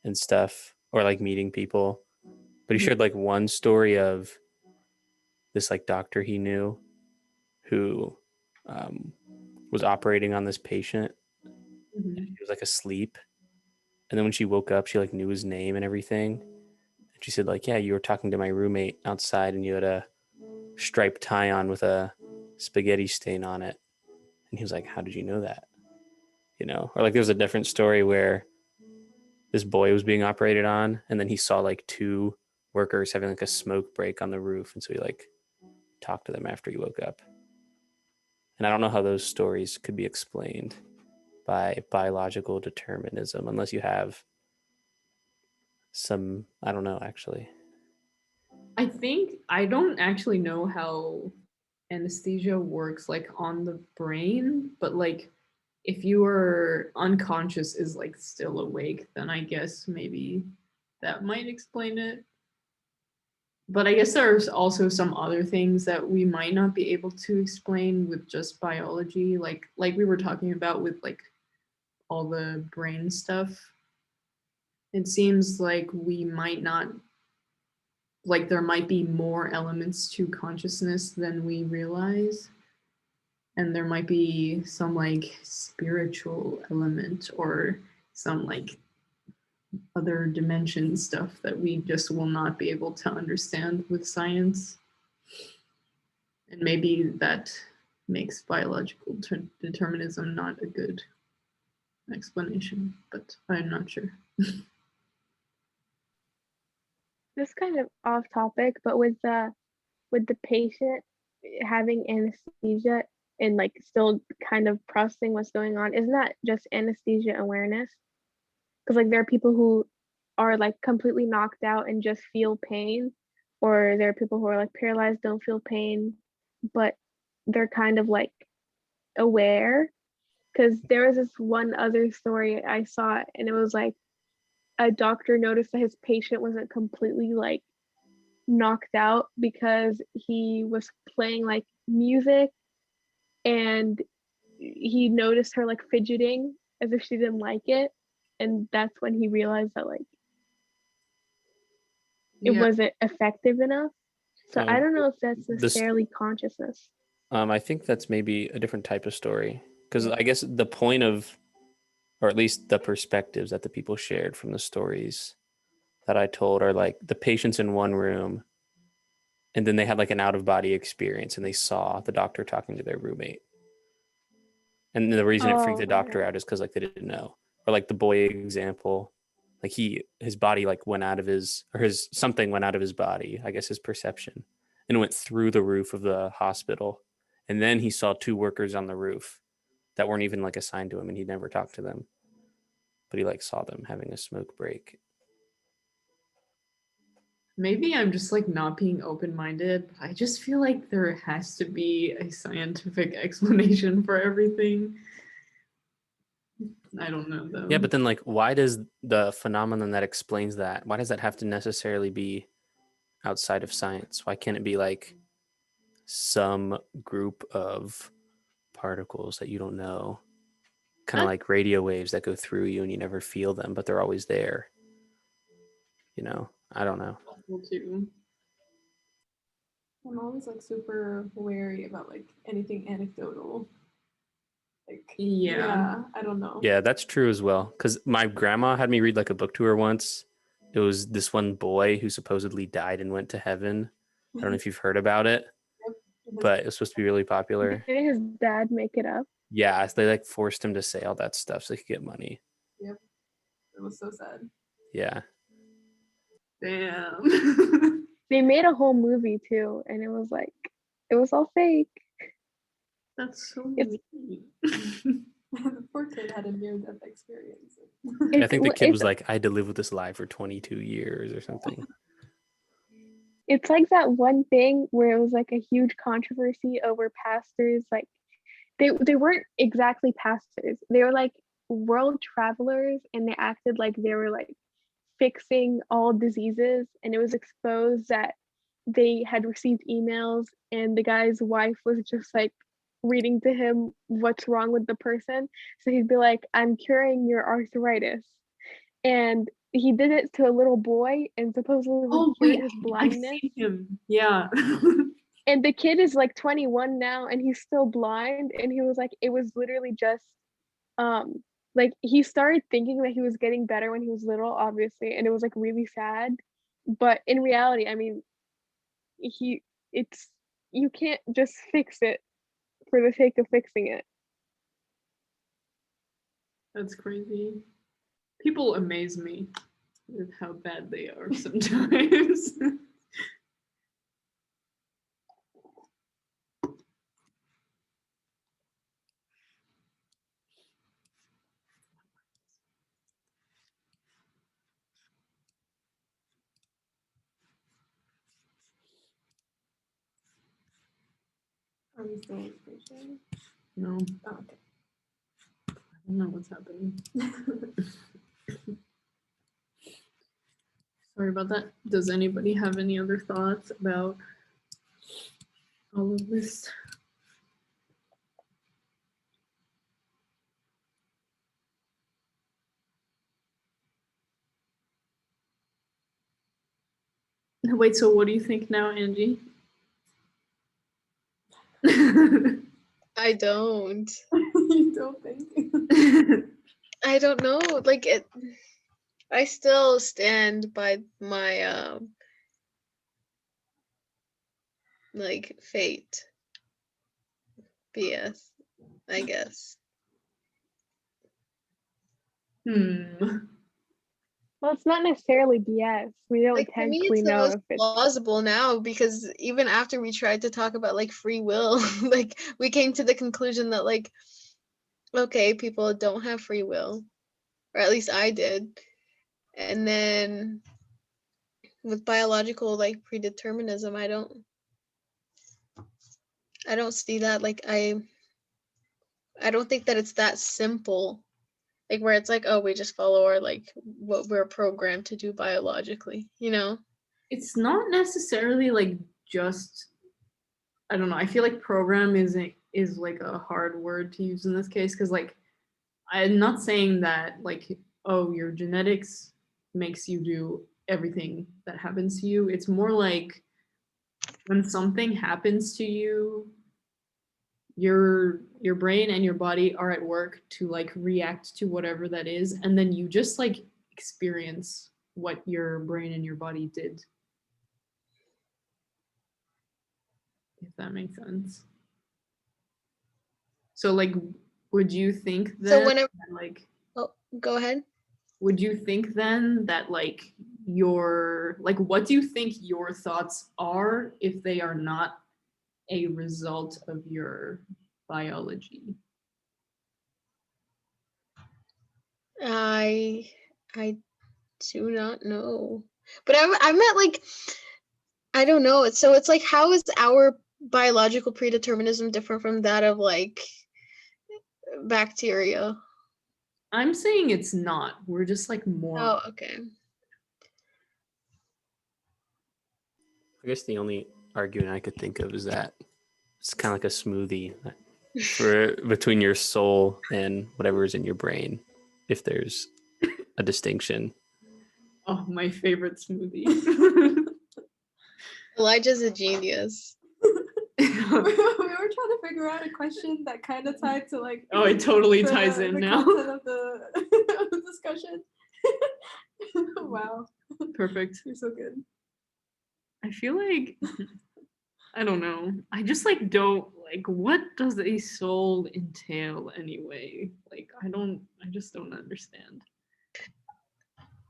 and stuff, or like meeting people. But he shared like one story of this like doctor he knew who was operating on this patient. Mm-hmm. He was like asleep, and then when she woke up, she like knew his name and everything. And she said like, "Yeah, you were talking to my roommate outside, and you had a striped tie on with a spaghetti stain on it." And he was like, "How did you know that?" You know, or like there was a different story where this boy was being operated on, and then he saw like two workers having like a smoke break on the roof, and so he like talked to them after he woke up. And I don't know how those stories could be explained by biological determinism unless you have some, I don't know actually. I think I don't actually know how anesthesia works like on the brain, but like if you are unconscious is like still awake, then I guess maybe that might explain it. But I guess there's also some other things that we might not be able to explain with just biology, like we were talking about with like all the brain stuff. It seems like we might not like there might be more elements to consciousness than we realize, and there might be some like spiritual element or some like other dimension stuff that we just will not be able to understand with science. And maybe that makes biological determinism not a good explanation, but I'm not sure. This kind of off topic, but with the patient having anesthesia and like still kind of processing what's going on, isn't that just anesthesia awareness? Because like there are people who are like completely knocked out and just feel pain, or there are people who are like paralyzed, don't feel pain, but they're kind of like aware. Because there was this one other story I saw, and it was like a doctor noticed that his patient wasn't completely like knocked out because he was playing like music, and he noticed her like fidgeting as if she didn't like it, and that's when he realized that like it Yeah, wasn't effective enough. So I Oh, don't know if that's this necessarily consciousness. I think that's maybe a different type of story because I guess the point of, or at least the perspectives that the people shared from the stories that I told are like the patients in one room, and then they had like an out of body experience and they saw the doctor talking to their roommate. And the reason it freaked Oh, the doctor okay. out is because like they didn't know. Or like the boy example, like his body like went out of his, or his something went out of his body, I guess his perception, and went through the roof of the hospital. And then he saw two workers on the roof that weren't even like assigned to him, and he never talked to them. But he like saw them having a smoke break. maybe I'm just like not being open-minded, but I just feel like there has to be a scientific explanation for everything. I don't know though. Yeah, but then like why does the phenomenon that explains that, why does that have to necessarily be outside of science? Why can't it be like some group of particles that you don't know, kind of like radio waves that go through you and you never feel them, but they're always there? You know, I don't know. Possible too. I'm always like super wary about like anything anecdotal. Like Yeah. I don't know. Yeah, that's true as well. Because my grandma had me read like a book to her once. It was this one boy who supposedly died and went to heaven. I don't know if you've heard about it, but it was supposed to be really popular. Did his dad make it up? Yeah, so they like forced him to say all that stuff so he could get money. Yep. It was so sad. Yeah. Damn. They made a whole movie too, and it was like it was all fake. That's so It's- mean. The poor kid had a near-death experience. I think the kid was it's like, I had to live with this lie for 22 years or something. it's like that one thing where it was like a huge controversy over pastors. Like they weren't exactly pastors. They were like world travelers, and they acted like they were like fixing all diseases, and it was exposed that they had received emails and the guy's wife was just like reading to him what's wrong with the person. So he'd be like, I'm curing your arthritis. And he did it to a little boy and supposedly Oh cured wait, his I've blindness. seen him. Yeah. And the kid is like 21 now and he's still blind. And he was like, it was literally just like he started thinking that he was getting better when he was little, obviously, and it was like really sad. But in reality, I mean, it's you can't just fix it for the sake of fixing it. That's crazy. People amaze me with how bad they are sometimes. Are we still in screen No, Oh, okay. I don't know what's happening. Sorry about that. Does anybody have any other thoughts about all of this? Wait, so what do you think now, Angie? I don't. You don't think? I don't know. Like it. I still stand by my like fate BS, I guess. Well, it's not necessarily BS. We don't Like, to me, technically it's the know most if it's plausible now, because even after we tried to talk about like free will, like we came to the conclusion that like, okay, people don't have free will, or at least I did. And then with biological like predeterminism, I don't see that. Like I don't think that it's that simple. Like where it's like, oh, we just follow our like what we're programmed to do biologically, you know? It's not necessarily like just, I don't know. I feel like program is like a hard word to use in this case, because like I'm not saying that like, oh, your genetics makes you do everything that happens to you. It's more like when something happens to you, your brain and your body are at work to like react to whatever that is, and then you just like experience what your brain and your body did. If that makes sense. So like, would you think So then whenever, that, like, oh, go ahead. would you think then that like your, like, what do you think your thoughts are if they are not a result of your biology? I do not know. But I meant like, I don't know. It's like, how is our biological predeterminism different from that of like bacteria? I'm saying it's not. We're just like more. Oh, okay. I guess the only argument I could think of is that it's kind of like a smoothie for between your soul and whatever is in your brain, if there's a distinction. Oh, my favorite smoothie. Elijah's a genius. We were trying to figure out a question that kind of tied to like. Oh, it totally the- ties in the now. content of the, of the discussion. Wow, Perfect. you're so good. I feel like, I don't know. I just like don't like, what does a soul entail anyway? Like I just don't understand.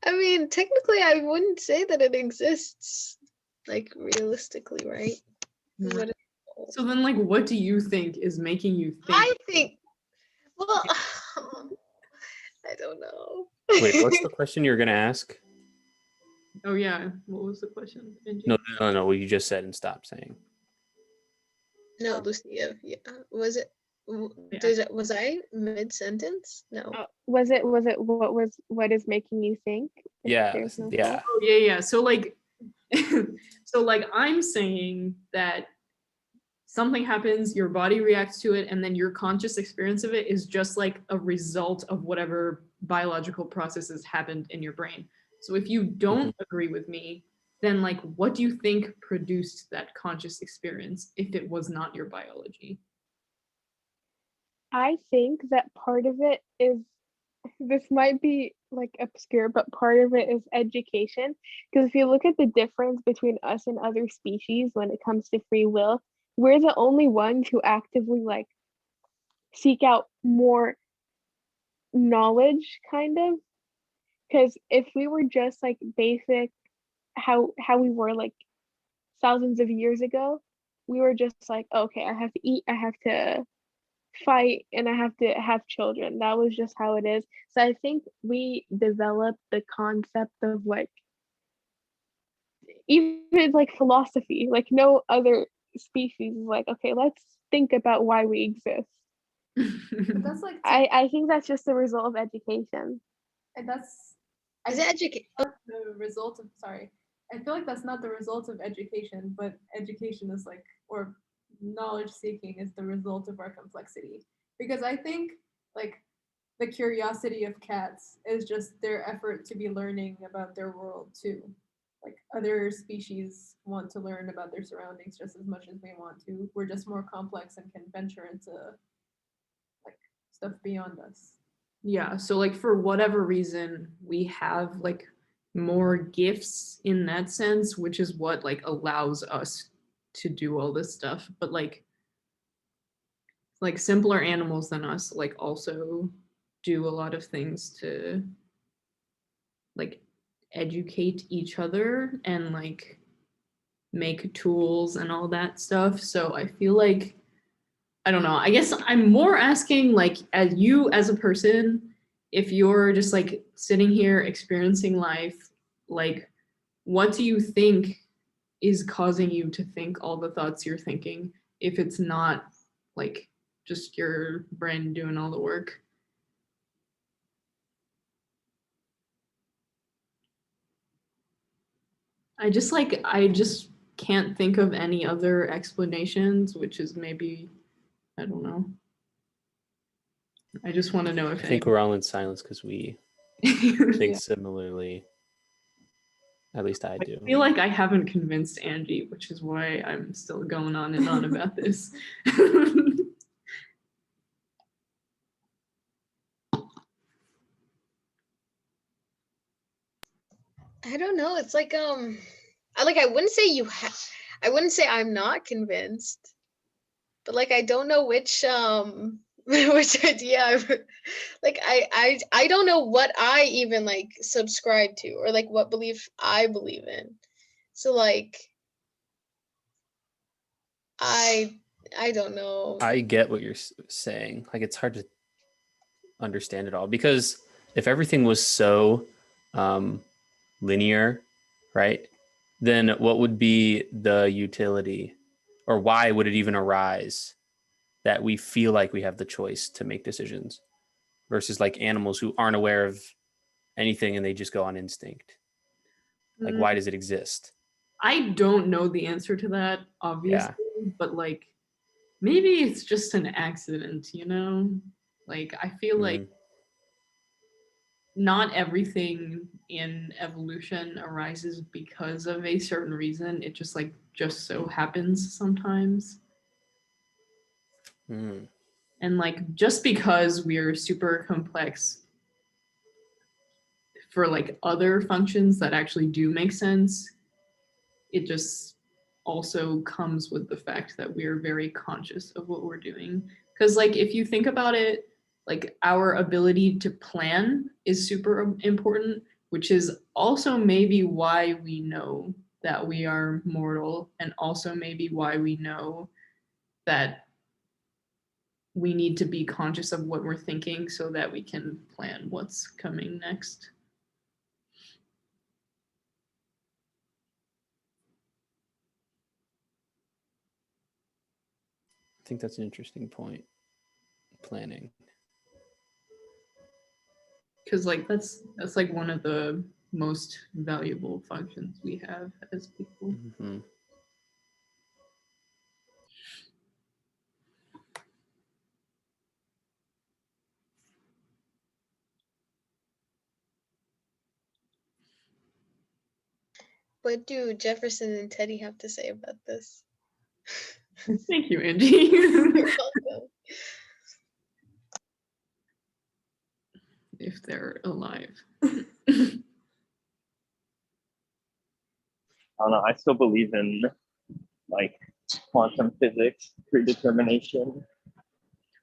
I mean, technically, I wouldn't say that it exists, like realistically, right? Yeah. What So then like, what do you think is making you think? I think, well, I don't know. Wait, what's the question you were gonna ask? Oh yeah, what was the question, Benji? No, what you just said and stop saying. No, Lucia. Yeah, was it? Yeah. Was I mid sentence? No. was it what is making you think if Yeah, there's no yeah. Oh yeah. So like, so like I'm saying that something happens, your body reacts to it, and then your conscious experience of it is just like a result of whatever biological processes happened in your brain. So if you don't agree with me, then like, what do you think produced that conscious experience if it was not your biology? I think that part of it is, this might be like obscure, but part of it is education. Because if you look at the difference between us and other species when it comes to free will, we're the only ones who actively like seek out more knowledge, kind of. Because if we were just like basic, how we were like thousands of years ago, we were just like, okay, I have to eat, I have to fight, and I have to have children. That was just how it is. So I think we developed the concept of like, even like philosophy, like no other species is like, okay, let's think about why we exist. But that's like, I think that's just the result of education. and that's Is it education? not the result of, sorry. I feel like that's not the result of education, but education is like, or knowledge seeking is the result of our complexity. Because I think like the curiosity of cats is just their effort to be learning about their world too. Like other species want to learn about their surroundings just as much as we want to. We're just more complex and can venture into like stuff beyond us. Yeah, so like for whatever reason, we have like more gifts in that sense, which is what like allows us to do all this stuff. But like like simpler animals than us like also do a lot of things to like educate each other and like make tools and all that stuff. So I feel like, I don't know, I guess I'm more asking like as you as a person, if you're just like sitting here experiencing life, like what do you think is causing you to think all the thoughts you're thinking if it's not like just your brain doing all the work? I just can't think of any other explanations, which is maybe, I don't know. I just want to know if I think we're all in silence because we think similarly. At least I do. I feel like I haven't convinced Angie, which is why I'm still going on and on about this. I don't know. It's like I wouldn't say I wouldn't say I'm not convinced, but like I don't know which which idea I don't know what I even like subscribe to or like what belief I believe in. So like I don't know. I get what you're saying. Like, it's hard to understand it all because if everything was so linear, right, then what would be the utility, or why would it even arise that we feel like we have the choice to make decisions versus like animals who aren't aware of anything and they just go on instinct? Like, why does it exist? I don't know the answer to that, obviously, but like maybe it's just an accident, you know? Like I feel like not everything in evolution arises because of a certain reason. It just so happens sometimes. And like just because we're super complex for like other functions that actually do make sense, it just also comes with the fact that we're very conscious of what we're doing. Because like if you think about it, like our ability to plan is super important, which is also maybe why we know that we are mortal, and also maybe why we know that we need to be conscious of what we're thinking so that we can plan what's coming next. I think that's an interesting point. Planning. Because like that's like one of the most valuable functions we have as people. What do Jefferson and Teddy have to say about this? Thank you, Angie. You're welcome. If they're alive. I don't know. I still believe in like quantum physics, predetermination.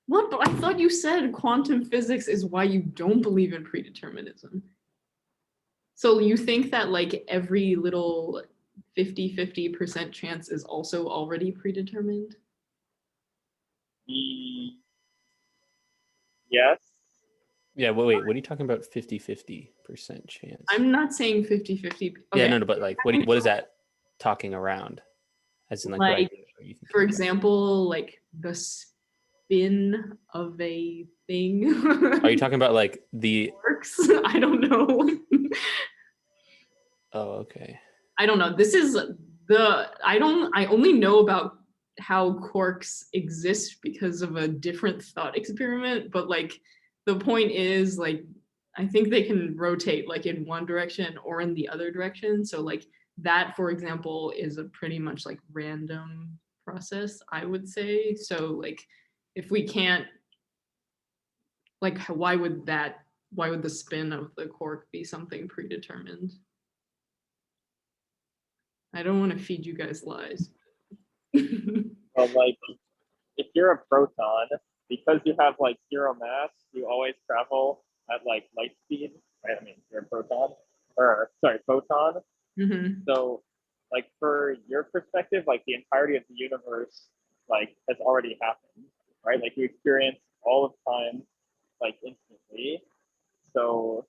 What? But I thought you said quantum physics is why you don't believe in predeterminism. So you think that like every little 50% chance is also already predetermined? Yes. Yeah, wait, what are you talking about 50% chance? I'm not saying 50-50. Okay. Yeah, no, but like what is that talking around? As in like what Like, are you for example, like the spin of a thing. Are you talking about like the works? I don't know. Oh, okay. I don't know. This is I only know about how quarks exist because of a different thought experiment, but like the point is like I think they can rotate like in one direction or in the other direction. So like that, for example, is a pretty much like random process, I would say. So like if we can't, like why would the spin of the quark be something predetermined? I don't want to feed you guys lies. Well, like if you're a proton, because you have like zero mass, you always travel at like light speed, right? I mean, you're a proton, or sorry, photon. Mm-hmm. So, like for your perspective, like the entirety of the universe, like has already happened, right? Like you experience all of time, like instantly. So,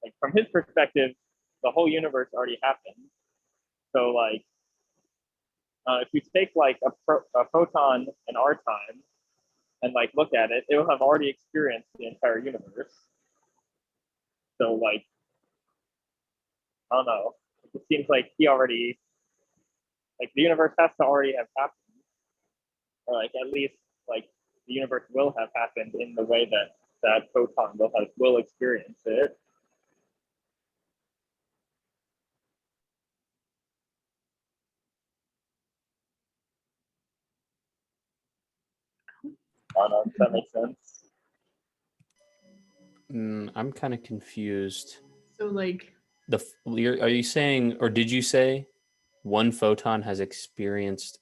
like from his perspective, the whole universe already happened. So, like if you take like a photon in our time and like look at it, it will have already experienced the entire universe. So, like, I don't know. It seems like he already, like, the universe has to already have happened, or like at least like the universe will have happened in the way that that photon will experience it. I don't know if that makes sense. I'm kind of confused. So like, Are you saying, or did you say, one photon has experienced,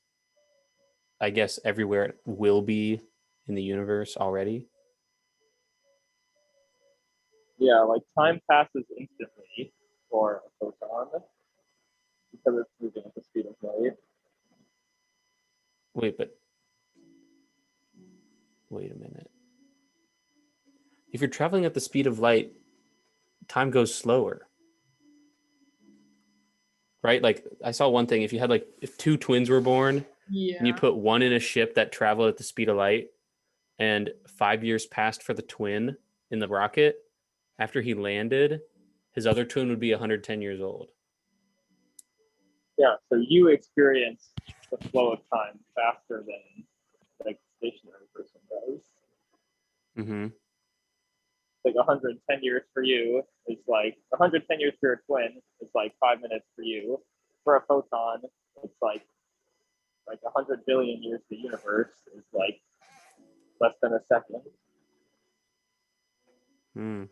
I guess, everywhere it will be in the universe already? Yeah, like time passes instantly for a photon because it's moving at the speed of light. Wait a minute. If you're traveling at the speed of light, time goes slower. Right? Like I saw one thing, if you had like if two twins were born and you yeah. put one in a ship that traveled at the speed of light and 5 years passed for the twin in the rocket, after he landed, his other twin would be 110 years old. Yeah, so you experience the flow of time faster than like a stationary person does. Mm-hmm. Like 110 years for you is like 110 years for your twin is like 5 minutes for you. For a photon, it's like 100 billion years to the universe is like less than a second. Hmm.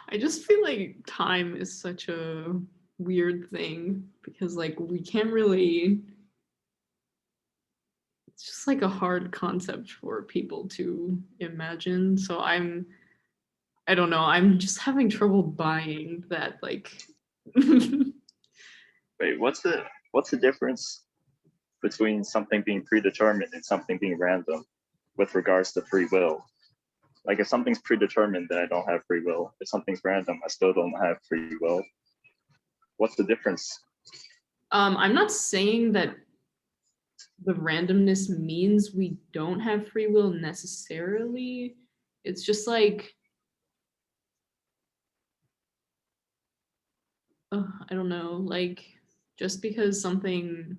I just feel like time is such a weird thing because like we can't really, it's just like a hard concept for people to imagine. So I don't know, I'm just having trouble buying that like Wait, what's the difference between something being predetermined and something being random with regards to free will? Like if something's predetermined, then I don't have free will. If something's random, I still don't have free will. What's the difference? I'm not saying that the randomness means we don't have free will necessarily. It's just like I don't know, like just because something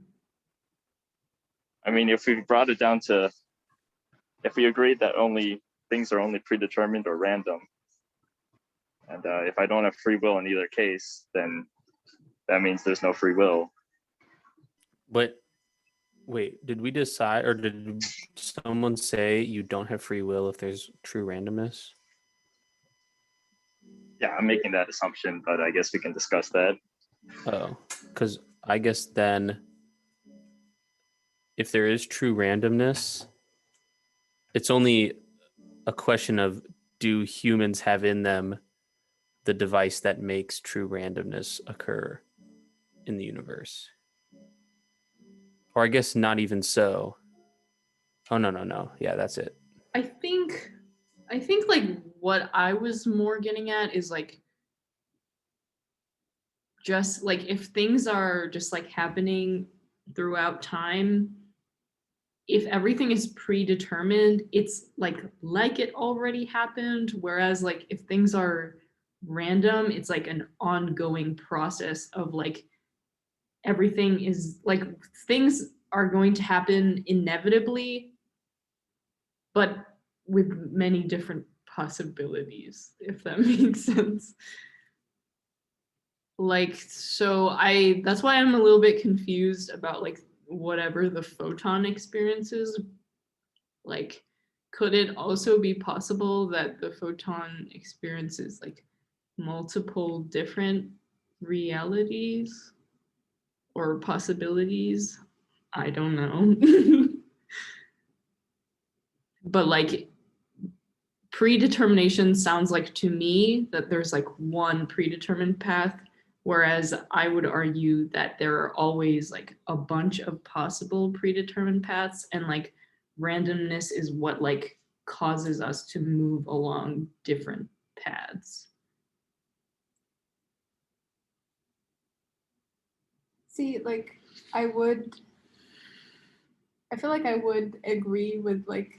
I mean, if we brought it down to, if we agreed that only things are only predetermined or random, and if I don't have free will in either case, then that means there's no free will. But wait, did we decide, or did someone say you don't have free will if there's true randomness? Yeah, I'm making that assumption, but I guess we can discuss that. Oh, because I guess then if there is true randomness, it's only a question of, do humans have in them the device that makes true randomness occur in the universe? Or I guess not even so. Oh, no. Yeah, that's it. I think like what I was more getting at is like just like if things are just like happening throughout time, if everything is predetermined, it's like it already happened, whereas like if things are random, it's like an ongoing process of like everything is like things are going to happen inevitably, but with many different possibilities, if that makes sense. Like, so that's why I'm a little bit confused about like whatever the photon experience is. Like, could it also be possible that the photon experiences like multiple different realities or possibilities? I don't know. But like predetermination sounds like to me that there's like one predetermined path, whereas I would argue that there are always like a bunch of possible predetermined paths, and like randomness is what like causes us to move along different paths. See, like I feel like I would agree with like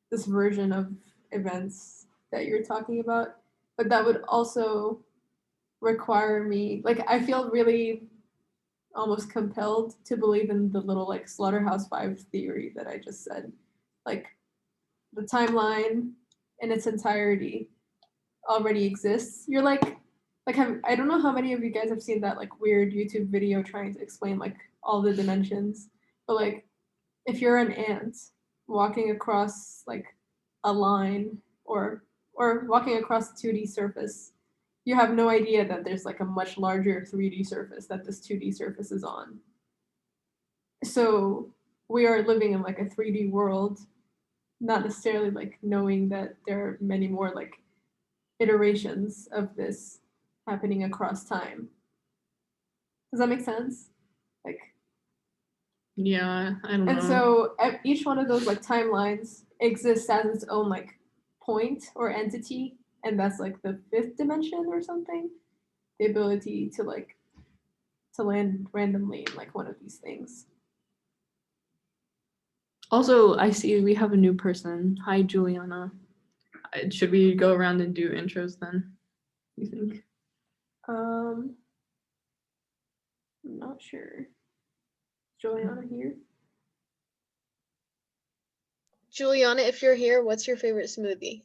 this version of events that you're talking about, but that would also require me, like I feel really almost compelled to believe in the little like Slaughterhouse-Five theory that I just said. Like the timeline in its entirety already exists. You're like I don't know how many of you guys have seen that like weird YouTube video trying to explain like all the dimensions, but like if you're an ant walking across like a line or walking across a 2D surface, you have no idea that there's like a much larger 3D surface that this 2D surface is on. So we are living in like a 3D world, not necessarily like knowing that there are many more like iterations of this happening across time. Does that make sense? Like, Yeah, I don't know. and so each one of those like timelines exists as its own like point or entity, and that's like the fifth dimension or something. The ability to like to land randomly in like one of these things. Also, I see we have a new person. Hi, Juliana. Should we go around and do intros then? You think? I'm not sure. Juliana here? Juliana, if you're here, what's your favorite smoothie?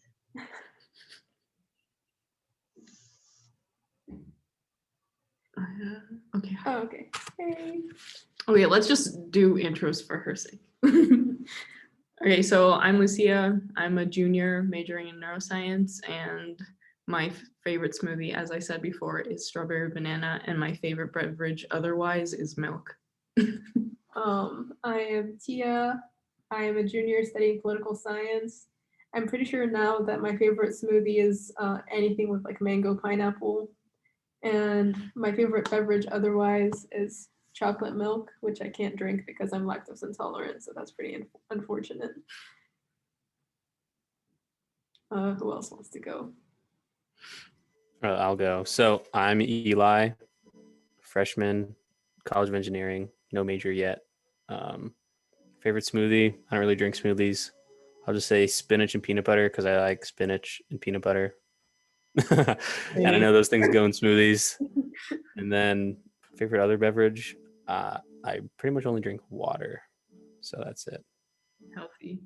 Okay. Oh, okay. Hey. Okay, let's just do intros for her sake. Okay, so I'm Lucia. I'm a junior majoring in neuroscience, and my favorite smoothie, as I said before, is strawberry banana, and my favorite beverage otherwise is milk. I am Tia. I am a junior studying political science. I'm pretty sure now that my favorite smoothie is anything with like mango pineapple. And my favorite beverage otherwise is chocolate milk, which I can't drink because I'm lactose intolerant, so that's pretty unfortunate. Who else wants to go? I'll go. So I'm Eli, freshman, College of Engineering, no major yet. Favorite smoothie? I don't really drink smoothies. I'll just say spinach and peanut butter because I like spinach and peanut butter. And I know those things go in smoothies. And then favorite other beverage? I pretty much only drink water. So that's it. Healthy.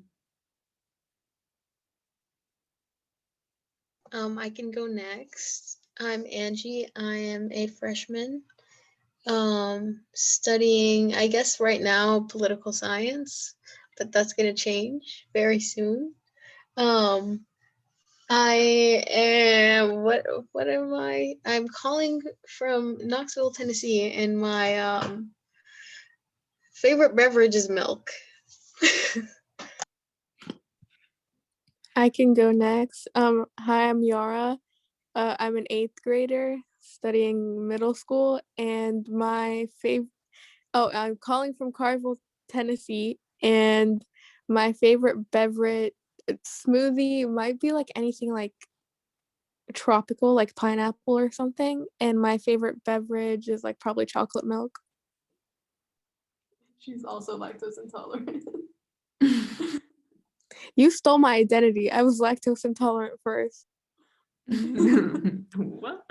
I can go next. I'm Angie. I am a freshman studying, I guess right now, political science, but that's going to change very soon. I am, what am I? I'm calling from Knoxville, Tennessee, and my favorite beverage is milk. I can go next. Hi, I'm Yara. I'm an 8th grader studying middle school, and my favorite. Oh, I'm calling from Carville, Tennessee, and my favorite beverage smoothie might be like anything like tropical, like pineapple or something. And my favorite beverage is like probably chocolate milk. She's also lactose intolerant. You stole my identity. I was lactose intolerant first. What?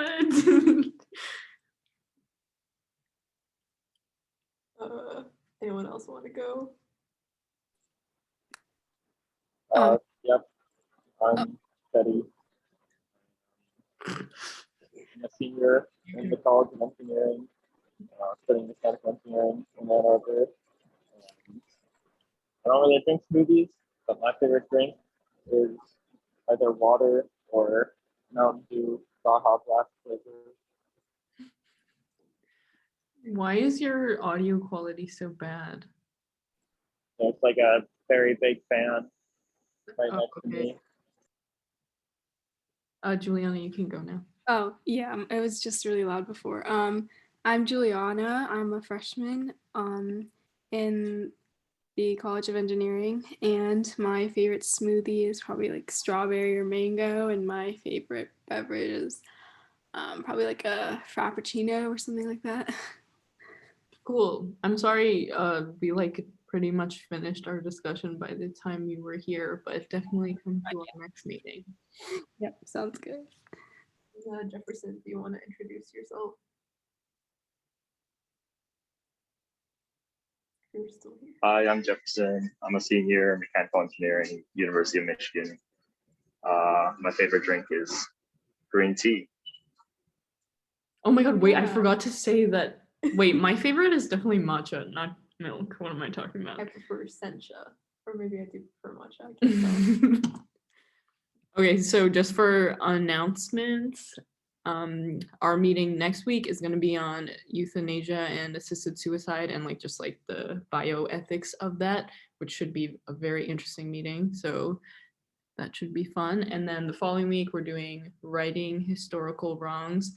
Anyone else want to go? Yep, I'm Teddy. I'm a senior in the College of Engineering, studying mechanical engineering in Ann Arbor. I don't really drink smoothies, but my favorite drink is either water or Mountain Dew Baja Blast flavor. Why is your audio quality so bad? So it's like a very big fan right Oh, next to okay. me. Juliana, you can go now. Oh, yeah, it was just really loud before. I'm Juliana. I'm a freshman in the College of Engineering, and my favorite smoothie is probably like strawberry or mango, and my favorite beverage is probably like a frappuccino or something like that. Cool. I'm sorry, we like pretty much finished our discussion by the time you were here, but definitely come to our next meeting. Yep, sounds good. Jefferson, do you want to introduce yourself? If you're still here. Hi, I'm Jefferson. I'm a senior in mechanical engineering, University of Michigan. My favorite drink is green tea. Oh my god, wait, I Yeah. forgot to say that. Wait, my favorite is definitely matcha, not milk. What am I talking about? I prefer sencha, or maybe I do prefer matcha. I can't tell. Okay, so just for announcements, our meeting next week is going to be on euthanasia and assisted suicide and like just like the bioethics of that, which should be a very interesting meeting. So that should be fun. And then the following week we're doing righting historical wrongs.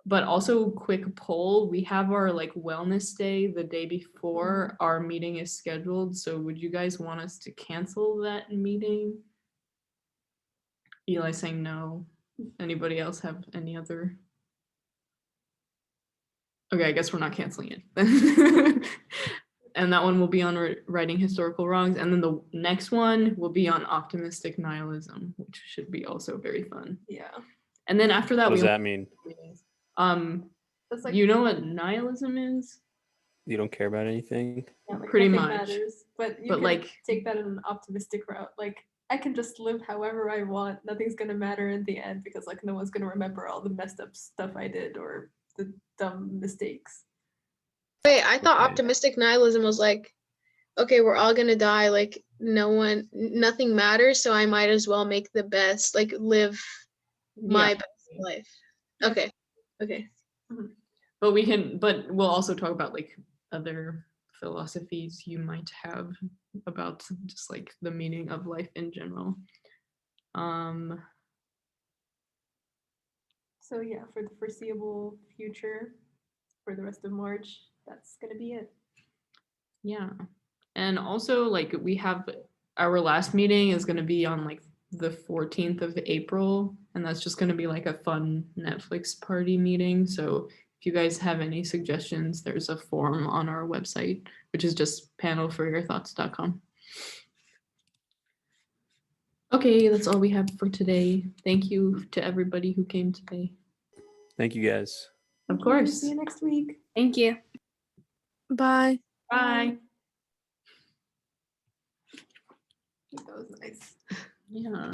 But also quick poll, we have our like wellness day the day before our meeting is scheduled. So would you guys want us to cancel that meeting? Eli saying no. Anybody else have any other? Okay, I guess we're not canceling it. And that one will be on writing historical wrongs. And then the next one will be on optimistic nihilism, which should be also very fun. Yeah, And then after that, What does we that mean? that's like you know what nihilism is? You don't care about anything? yeah, like pretty nothing much. matters. But you But, can like- take that in an optimistic route. Like I can just live however I want. Nothing's gonna matter in the end because like no one's gonna remember all the messed up stuff I did or the dumb mistakes. Wait, I thought Okay. optimistic nihilism was like, okay, we're all gonna die. Like nothing matters, so I might as well make the best, like live my Yeah. best life. Okay, okay. But we'll also talk about like other philosophies you might have about just like the meaning of life in general. So yeah, for the foreseeable future, for the rest of March, that's gonna be it. Yeah. And also like we have our last meeting is going to be on like the 14th of April, and that's just going to be like a fun Netflix party meeting. So if you guys have any suggestions, there's a form on our website, which is just panelforyourthoughts.com. Okay, that's all we have for today. Thank you to everybody who came today. Thank you guys. Of Thank you. course. See you next week. Thank you. Bye. Bye. That was nice. Yeah.